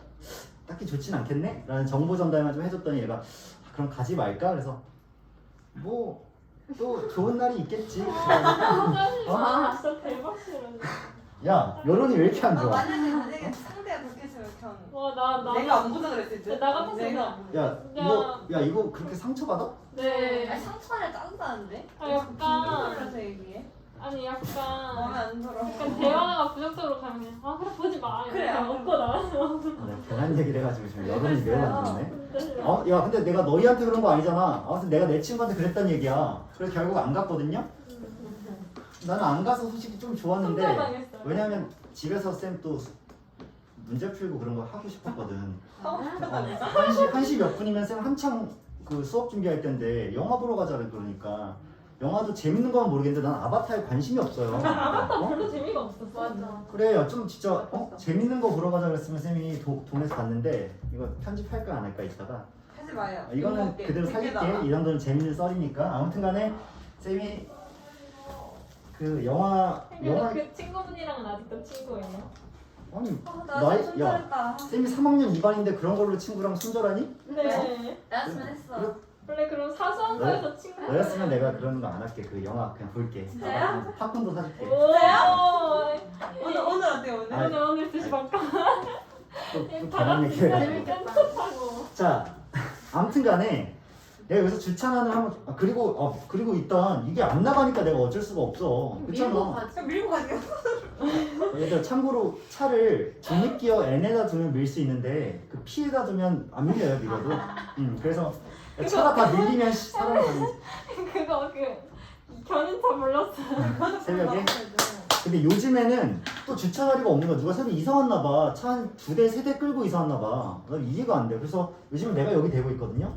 딱히 좋진 않겠네? 라는 정보 전달만 좀 해줬더니 얘가 그럼 가지 말까? 그래서 뭐 또 좋은 날이 있겠지. 아 진짜 대박 싫어. 야 여론이 왜 이렇게 안 좋아? 만약에 상대가 그렇게 해서 이렇게 하는 거. 와나 내가 안 보자 그랬을 때. 나 같았어. 내가 안 보자. 야 이거 그렇게 상처받아? 네. 아니 상처를 짜증나는데? 아 약간 그래서 얘기해. 아니 마음에 약간 안 들어. 대화가 부정적으로 가면 그냥 아 그래 보지 마. 그래, 그냥 안 웃고 나와서. 내가 괜한 얘기를 해가지고 지금 여론이 매우 안 좋네. 진짜 싫어. 야 근데 내가 너희한테 그런 거 아니잖아. 아무튼 내가 내 친구한테 그랬단 얘기야. 그래서 결국 안 갔거든요. 나는 안 가서 솔직히 좀 좋았는데 상처당했어요. 왜냐면 집에서 쌤 또 문제 풀고 그런 거 하고 싶었거든. 한시 몇 분이면 쌤 한창 그 수업 준비할 때인데 영화 보러 가자고 그러니까 영화도 재밌는 건 모르겠는데 난 아바타에 관심이 없어요. 아바타 어? 별로 재미가 없었어. 맞아. 그래 좀 진짜 재밌는 거 보러 가자 그랬으면 쌤이 동네에서 갔는데 이거 편집할까 안 할까 이따가 하지 마요. 이거는 욕먹게. 그대로 댓글 살릴게. 달아. 이 정도는 재밌는 썰이니까. 아무튼간에 쌤이 그 영화 그 친구분이랑은 아직도 친구예요? 아니 나 나이- 진짜 야. 손절했다. 쌤이 3학년 2반인데 그런 걸로 친구랑 손절하니? 네. 나였으면 했어. 그래? 원래 그럼 사소한 네? 거에서 친구. 너였으면 내가 그런 거 안 할게. 그 영화 그냥 볼게. 진짜요? 팝콘도 사줄게. 오늘 어때요 오늘? 아니, 오늘 2시 반까? 또 다 다른 같이 얘기를 재밌게 해가지고. 콘서트하고. 자, 아무튼간에 내가 여기서 주차난을 한번 그리고 일단 이게 안 나가니까 내가 어쩔 수가 없어. 그렇잖아. 그냥 밀고 가세요. 얘들아 참고로 차를 중립기어 N에다 두면 밀 수 있는데 그 P에다 두면 안 밀려요 밀어도. 그래서 차가 다 밀리면 사람이 가는 그거 견인차 불렀어. 새벽에. 근데 요즘에는 또 주차 자리가 없는 거야. 누가 새로 이사 왔나 봐. 차 한 2대 3대 끌고 이사 왔나 봐. 나 이해가 안 돼. 그래서 요즘 내가 여기 대고 있거든요.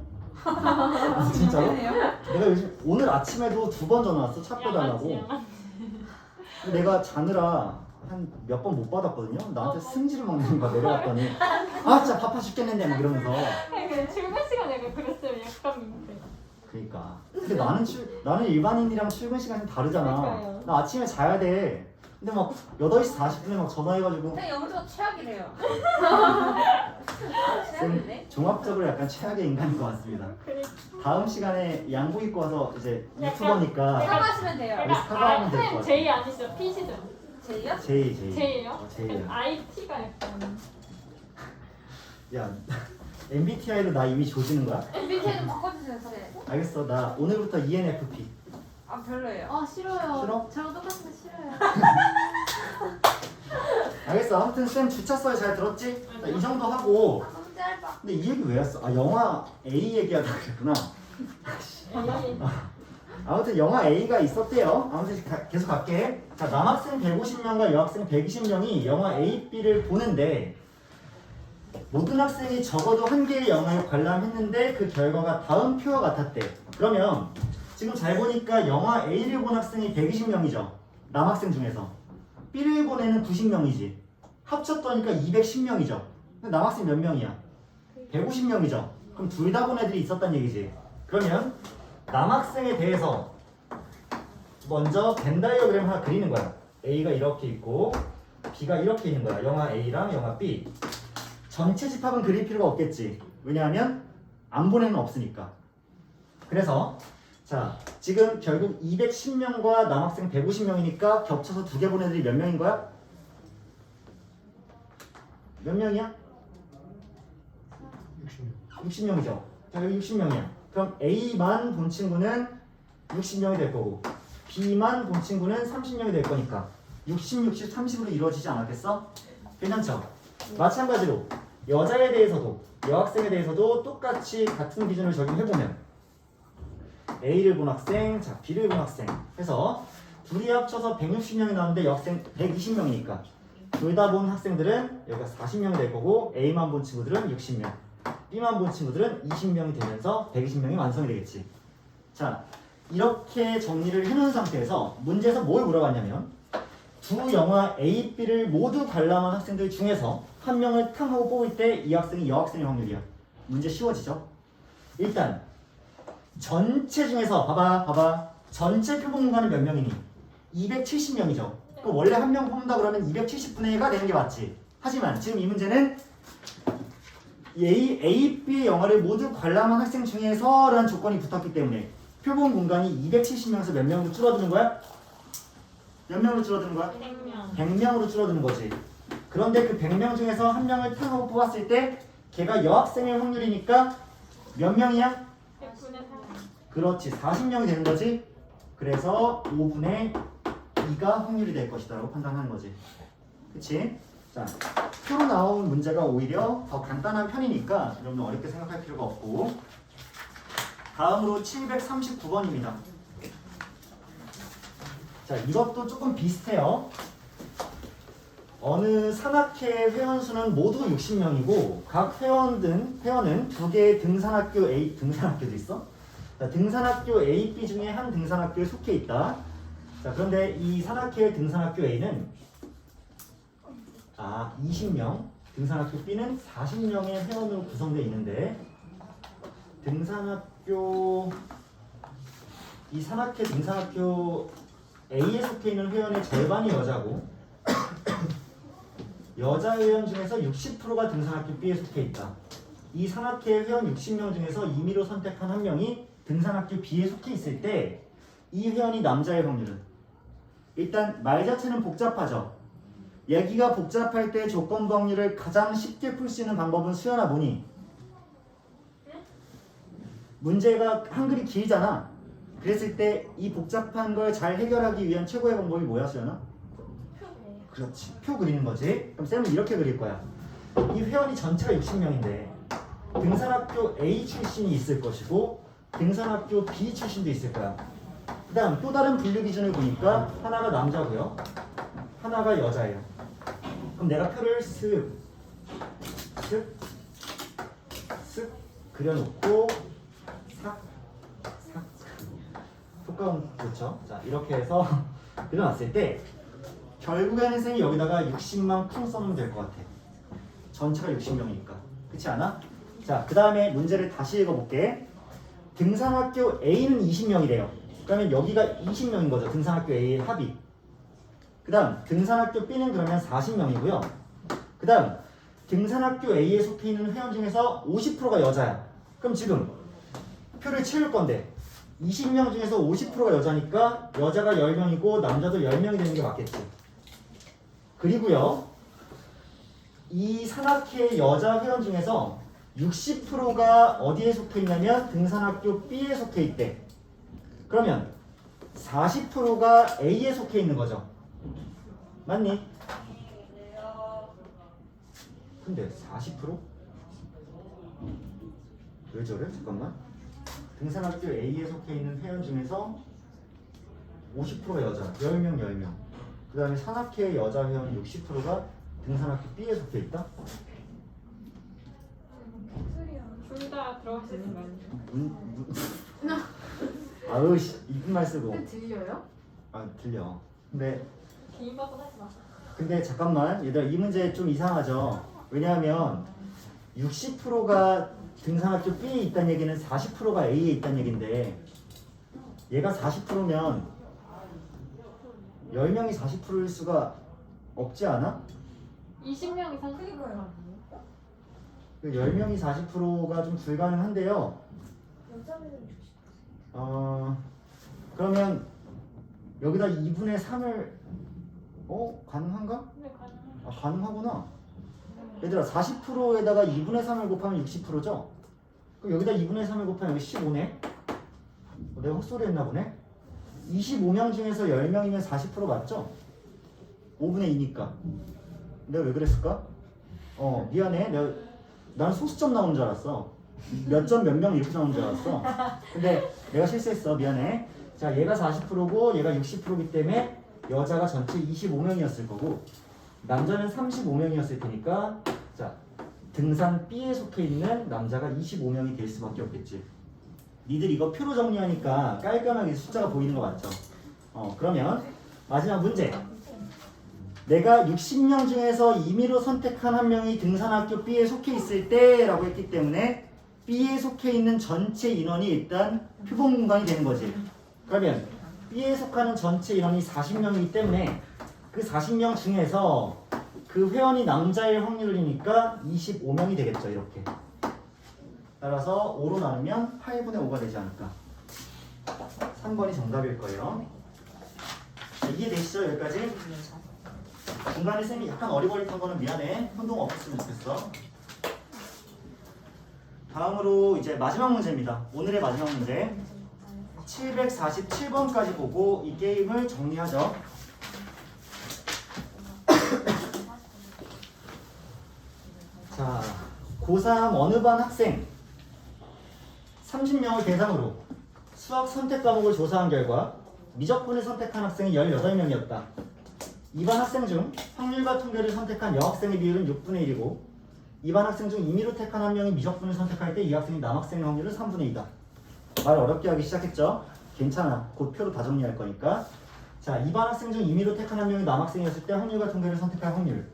진짜로? 내가 요즘 오늘 아침에도 2번 전화 왔어. 차 빼달라고. 근데 내가 자느라 한 몇 번 못 받았거든요. 나한테 승질을 막 내는 거야. 내려갔더니 아 진짜 바빠 죽겠는데 막 이러면서. 출근 시간 약간 그랬어요. 약간 민폐. 그러니까. 근데 나는 일반인이랑 출근 시간이 다르잖아. 그러니까요. 나 아침에 자야 돼. 근데 막 8시 40분에 막 전화해가지고 그냥 영주가 최악이래요. 최악인데? 종합적으로 약간 최악의 인간인 것 같습니다. 그러니까. 다음 시간에 양복 입고 와서 이제 약간 유튜버니까 사과하시면 돼요. 우리 사과하면 될것 쌤 같아. J 아니시죠? P시죠? 제이야? 제이. 제예요? 제이야. IT가 약간 야, MBTI로 나 이미 조지는 거야? MBTI 좀 바꿔주세요, 선생님. 알겠어. 나 오늘부터 ENFP. 아, 별로예요. 아 싫어요. 싫어? 저랑 똑같은데 싫어요. 알겠어. 아무튼 쌤 주차 써요. 잘 들었지? 자, 이 정도 하고. 아, 너무 짧아. 근데 이 얘기 왜 했어? 아, 영화 A 얘기하다 그랬구나. 에이. 아무튼 영화 A가 있었대요. 아무튼 계속 갈게. 자, 남학생 150명과 여학생 120명이 영화 A, B를 보는데 모든 학생이 적어도 한 개의 영화를 관람했는데 그 결과가 다음 표와 같았대. 그러면 지금 잘 보니까 영화 A를 본 학생이 120명이죠. 남학생 중에서. B를 본 애는 90명이지. 합쳤더니까 210명이죠. 근데 남학생 몇 명이야? 150명이죠. 그럼 둘 다 본 애들이 있었단 얘기지. 그러면 남학생에 대해서 먼저 벤 다이어그램 하나 그리는 거야. A가 이렇게 있고 B가 이렇게 있는 거야. 영화 A랑 영화 B. 전체 집합은 그릴 필요가 없겠지. 왜냐하면 안 본 애는 없으니까. 그래서 자, 지금 결국 210명과 남학생 150명이니까 겹쳐서 두 개 본 애들이 몇 명인 거야? 몇 명이야? 60명이죠. 자, 여기 60명이야. 그럼 A만 본 친구는 60명이 될 거고 B만 본 친구는 30명이 될 거니까 60, 60, 30으로 이루어지지 않았겠어? 괜찮죠? 마찬가지로 여자에 대해서도 여학생에 대해서도 똑같이 같은 기준을 적용해보면 A를 본 학생, 자 B를 본 학생 해서 둘이 합쳐서 160명이 나오는데 여학생 120명이니까 둘 다 본 학생들은 여기가 40명이 될 거고 A만 본 친구들은 60명 B만 본 친구들은 20명이 되면서 120명이 완성이 되겠지. 자, 이렇게 정리를 해놓은 상태에서 문제에서 뭘 물어봤냐면 두 영화 A, B를 모두 관람한 학생들 중에서 한 명을 탕 하고 뽑을 때 이 학생이 여학생의 확률이야. 문제 쉬워지죠? 일단 전체 중에서 봐봐 전체 표본 공간은 몇 명이니? 270명이죠. 그럼 원래 한 명 뽑는다 그러면 270분의 1가 되는 게 맞지. 하지만 지금 이 문제는 A, B의 영화를 모두 관람한 학생 중에서 라는 조건이 붙었기 때문에 표본 공간이 270명에서 몇 명으로 줄어드는 거야? 몇 명으로 줄어드는 거야? 100명. 100명으로 줄어드는 거지. 그런데 그 100명 중에서 한 명을 탕하고 뽑았을 때 걔가 여학생의 확률이니까 몇 명이야? 100분의 3. 그렇지. 40명이 되는 거지. 그래서 5분의 2가 확률이 될 것이다 라고 판단하는 거지. 그치? 자, 표로 나온 문제가 오히려 더 간단한 편이니까 여러분 어렵게 생각할 필요가 없고 다음으로 739번입니다. 자, 이것도 조금 비슷해요. 어느 산악회 회원수는 모두 60명이고 각 회원은 두 개의 등산학교 A, 등산학교도 있어? 자, 등산학교 A, B 중에 한 등산학교에 속해 있다. 자, 그런데 이 산악회 등산학교 A는 20명, 등산학교 B는 40명의 회원으로 구성되어 있는데 이 산악회 등산학교 A에 속해 있는 회원의 절반이 여자고 여자 회원 중에서 60%가 등산학교 B에 속해 있다. 이 산악회 회원 60명 중에서 임의로 선택한 한 명이 등산학교 B에 속해 있을 때 이 회원이 남자의 확률은 일단 말 자체는 복잡하죠. 얘기가 복잡할 때 조건부 확률을 가장 쉽게 풀 수 있는 방법은 수연아 뭐니? 문제가 한글이 길잖아. 그랬을 때 이 복잡한 걸 잘 해결하기 위한 최고의 방법이 뭐야 수연아? 그렇지. 표 그리는 거지. 그럼 쌤은 이렇게 그릴 거야. 이 회원이 전체가 60명인데 등산학교 A 출신이 있을 것이고 등산학교 B 출신도 있을 거야. 그 다음 또 다른 분류 기준을 보니까 하나가 남자고요. 하나가 여자예요. 그럼 내가 표를 쓱 그려놓고 삭 효과음 그렇죠? 자 이렇게 해서 그려놨을 때 결국에는 쌤이 여기다가 60만 쿵 써놓으면 될 것 같아. 전체가 60명이니까. 그렇지 않아? 자, 그 다음에 문제를 다시 읽어볼게. 등산학교 A는 20명이래요. 그러면 여기가 20명인 거죠. 등산학교 A의 합이. 그 다음 등산학교 B는 그러면 40명이고요. 그 다음 등산학교 A에 속해 있는 회원 중에서 50%가 여자야. 그럼 지금 표를 채울 건데 20명 중에서 50%가 여자니까 여자가 10명이고 남자도 10명이 되는 게 맞겠지. 그리고요, 이 산악회 여자 회원 중에서 60%가 어디에 속해 있냐면 등산학교 B에 속해 있대. 그러면 40%가 A에 속해 있는 거죠. 맞니? 근데 40%? 왜 저래? 잠깐만. 등산학교 A에 속해 있는 회원 중에서 50%가 여자, 10명, 10명. 그 다음에 산악회 여자 회원 60%가 등산학교 B에 속해 있다? 둘 다 들어갈 수 있는 거 아니에요? 아우 씨, 이쁜 말 쓰고. 들려요? 아 들려. 근데 개인 버튼 하지 마. 잠깐만 얘들아, 이 문제 좀 이상하죠. 왜냐하면 60%가 등산학교 B에 있다는 얘기는 40%가 A에 있다는 얘긴데, 얘가 40%면 10명이 40%일 수가 없지 않아? 20명이 30명 그러니까요. 그 10명이 40%가 좀 불가능한데요. 여자는 그러면 여기다 2분의 3을 가능한가? 네, 가능해요. 아, 가능하구나. 얘들아, 40%에다가 2분의 3을 곱하면 60%죠? 그럼 여기다 2분의 3을 곱하면 여기 15네? 내가 헛소리 했나 보네? 25명 중에서 10명이면 40% 맞죠? 5분의 2니까. 내가 왜 그랬을까? 미안해. 난 소수점 나오는 줄 알았어. 몇 점 몇 명 이렇게 나오는 줄 알았어. 근데 내가 실수했어. 미안해. 자, 얘가 40%고 얘가 60%이기 때문에 여자가 전체 25명이었을 거고, 남자는 35명이었을 테니까, 자, 등산 B에 속해 있는 남자가 25명이 될 수밖에 없겠지. 니들 이거 표로 정리하니까 깔끔하게 숫자가 보이는 거 맞죠? 그러면 마지막 문제. 내가 60명 중에서 임의로 선택한 한 명이 등산학교 B에 속해 있을 때 라고 했기 때문에 B에 속해 있는 전체 인원이 일단 표본 공간이 되는 거지. 그러면 B에 속하는 전체 인원이 40명이기 때문에 그 40명 중에서 그 회원이 남자일 확률이니까 25명이 되겠죠. 이렇게. 따라서 5로 나누면 8분의 5가 되지 않을까. 3번이 정답일 거예요. 자, 이해되시죠? 여기까지? 중간에 쌤이 약간 어리버리한 거는 미안해. 혼동 없었으면 좋겠어. 다음으로 이제 마지막 문제입니다. 오늘의 마지막 문제. 747번까지 보고 이 게임을 정리하죠. 자, 고3 어느 반 학생 30명을 대상으로 수학 선택 과목을 조사한 결과 미적분을 선택한 학생이 18명이었다. 이반 학생 중 확률과 통계를 선택한 여학생의 비율은 6분의 1이고, 이반 학생 중 임의로 택한 한 명이 미적분을 선택할 때 이 학생이 남학생의 확률은 3분의 2다. 말 어렵게 하기 시작했죠? 괜찮아. 곧 표로 다 정리할 거니까. 자, 이반 학생 중 임의로 택한 한 명이 남학생이었을 때 확률과 통계를 선택할 확률.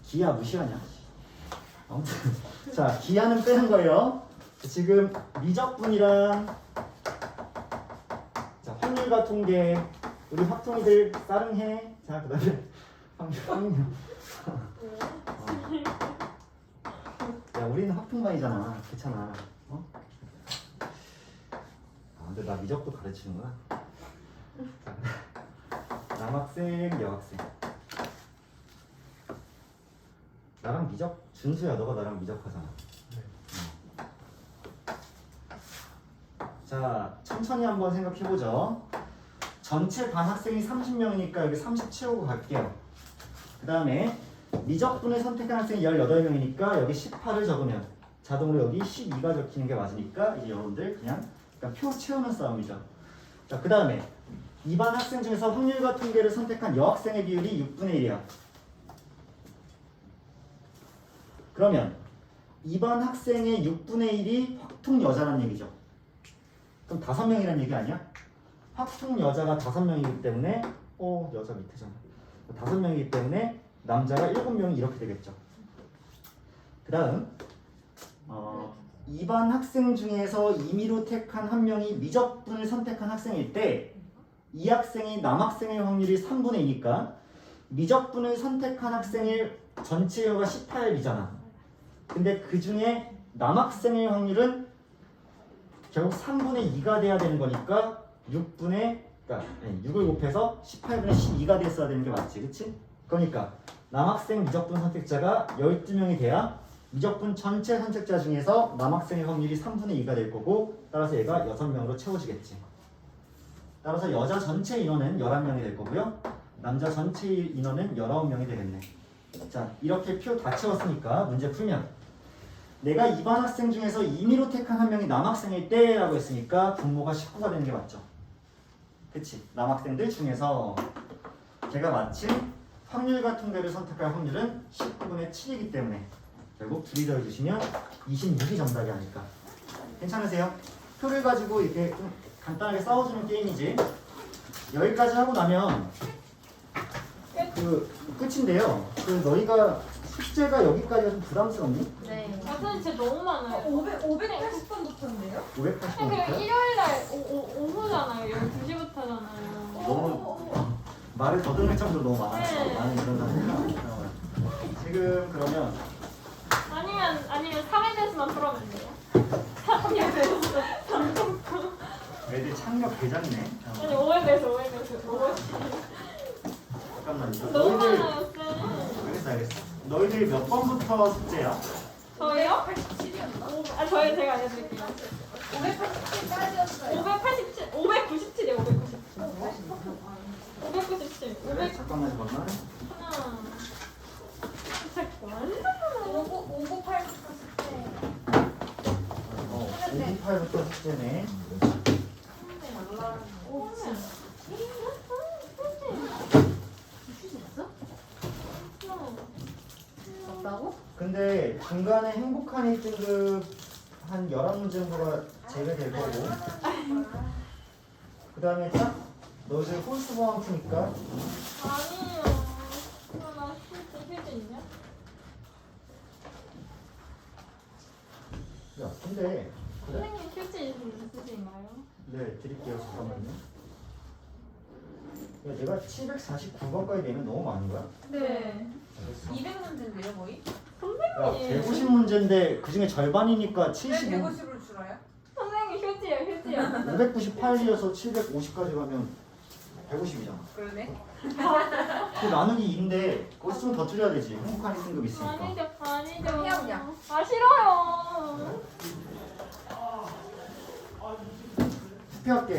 기하 무시하냐? 아무튼 자, 기하는 빼는 거예요. 지금 미적분이랑 자, 확률과 통계, 우리 확통이들 따릉해. 자, 그 다음에 확률. 야, 우리는 확통반이잖아. 괜찮아. 근데 나 미적도 가르치는구나. 자, 남학생, 여학생. 나랑 미적, 준수야, 너가 나랑 미적하잖아. 자, 천천히 한번 생각해보죠. 전체 반 학생이 30명이니까 여기 30 채우고 갈게요. 그 다음에 미적분을 선택한 학생이 18명이니까 여기 18을 적으면 자동으로 여기 12가 적히는 게 맞으니까 이제 여러분들 그냥 표 채우는 싸움이죠. 자, 그 다음에 이반 학생 중에서 확률과 통계를 선택한 여학생의 비율이 6분의 1이야. 그러면 이반 학생의 6분의 1이 확통 여자란 얘기죠. 그럼 5명이란 얘기 아니야? 확통 여자가 5명이기 때문에 여자 밑에잖아. 5명이기 때문에 남자가 7명이 이렇게 되겠죠. 그 다음 이반 학생 중에서 임의로 택한 한 명이 미적분을 선택한 학생일 때 이 학생이 남학생의 확률이 3분의 2니까 미적분을 선택한 학생의 전체여가 18이잖아. 근데 그 중에 남학생의 확률은 결국 3분의 2가 돼야 되는 거니까 6을 곱해서 18분의 12가 됐어야 되는 게 맞지, 그치? 그러니까 남학생 미적분 선택자가 12명이 돼야 미적분 전체 선택자 중에서 남학생의 확률이 3분의 2가 될 거고 따라서 얘가 6명으로 채워지겠지. 따라서 여자 전체 인원은 11명이 될 거고요. 남자 전체 인원은 19명이 되겠네. 자, 이렇게 표 다 채웠으니까 문제 풀면 내가 2반 학생 중에서 임의로 택한 한 명이 남학생일 때라고 했으니까 분모가 19가 되는 게 맞죠. 그치? 남학생들 중에서 걔가 마침 확률과 통계를 선택할 확률은 19분의 7이기 때문에 결국 둘이 더해주시면 26이 정답이 아닐까. 괜찮으세요? 표를 가지고 이렇게 좀 간단하게 싸워주는 게임이지. 여기까지 하고 나면 그 끝인데요. 그 너희가 숙제가 여기까지가 좀 부담스럽니? 네. 아 선생님 진짜 너무 많아요. 580번 붙었는데요? 580번 그냥 부터? 일요일날 오후잖아요. 12시부터잖아요. 너무 말을 더듬을 정도로 너무 많았어. 네. 나는 그런 사람이야. 지금 그러면 아니면 3회 대수만 풀어면 돼요. 3회 대수. 애들 창력 대장이네. 아니 5회 대수. 잠깐만. 너무 너희들 많아요 쌤. 알겠어. 너희들 몇 번부터 숙제야? 저요? 87이었나? 아 저희 제가 알려드릴게요. 587까지였어요. 597이요 597. 597. 그래? 잠깐만. 하나. 잠깐. 5988부터 숙제. 58부터 숙제네. 없다고? 근데 중간에 행복한 1등급 한 11문제 정도가 제외될 거고 그 다음에 딱 너희들 홀수 보험 푸니까 아니에요. 나 휴지 있냐? 야 근데 그래? 선생님 휴지 있으신가요? 네 드릴게요. 잠깐만요. 야, 내가 749번까지 내면 너무 많은 거야? 네. 200문제인데요 거의? 야 150문제인데 그 중에 절반이니까 75 150으로 줄어요? 선생님 휴지요. 598이어서 750까지 가면 150이잖아. 그러네. 그 나누기 2인데 거기서 좀 더 줄여야 되지. 행복한 1등급 있으니까. 아니죠. 그냥. 아 싫어요. 투표할게.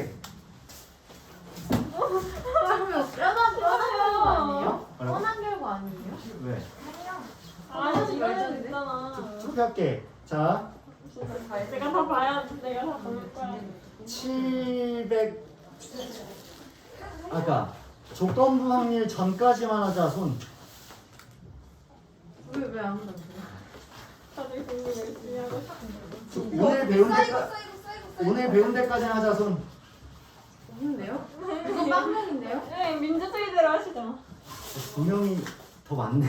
그러면 뻔한 결과 아니에요? 뭐라고? 뻔한 결과 아니에요? 왜? 아니 이거 있잖아. 투표할게. 자, 내가 다 봐야 내가 다 볼 거야. 700 아까 조건부 확률 전까지만 하자. 손. 왜 아무도 안 돼? 다들 공부 열심히 하고 싶은데. 오늘 배운 데까지는 하자. 손. 없는데요? 이건 빵명인데요? 네 민주주의대로 하시죠. 두 명이 더 많네.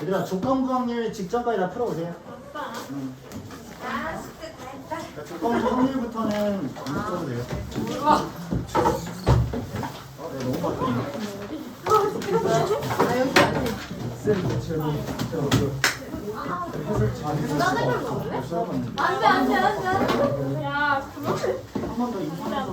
얘들아 조건부 확률 직전까지 다 풀어보세요. 아싸. 아, 숙제 다 했다. 그러니까 조건부 확률부터는 안 풀어도 돼요. 네, 너무 많네. 아 여기 아니. 쌤, 제가 해설 잘 없어요. 안돼. 야 그만. 한 번 더 인사해서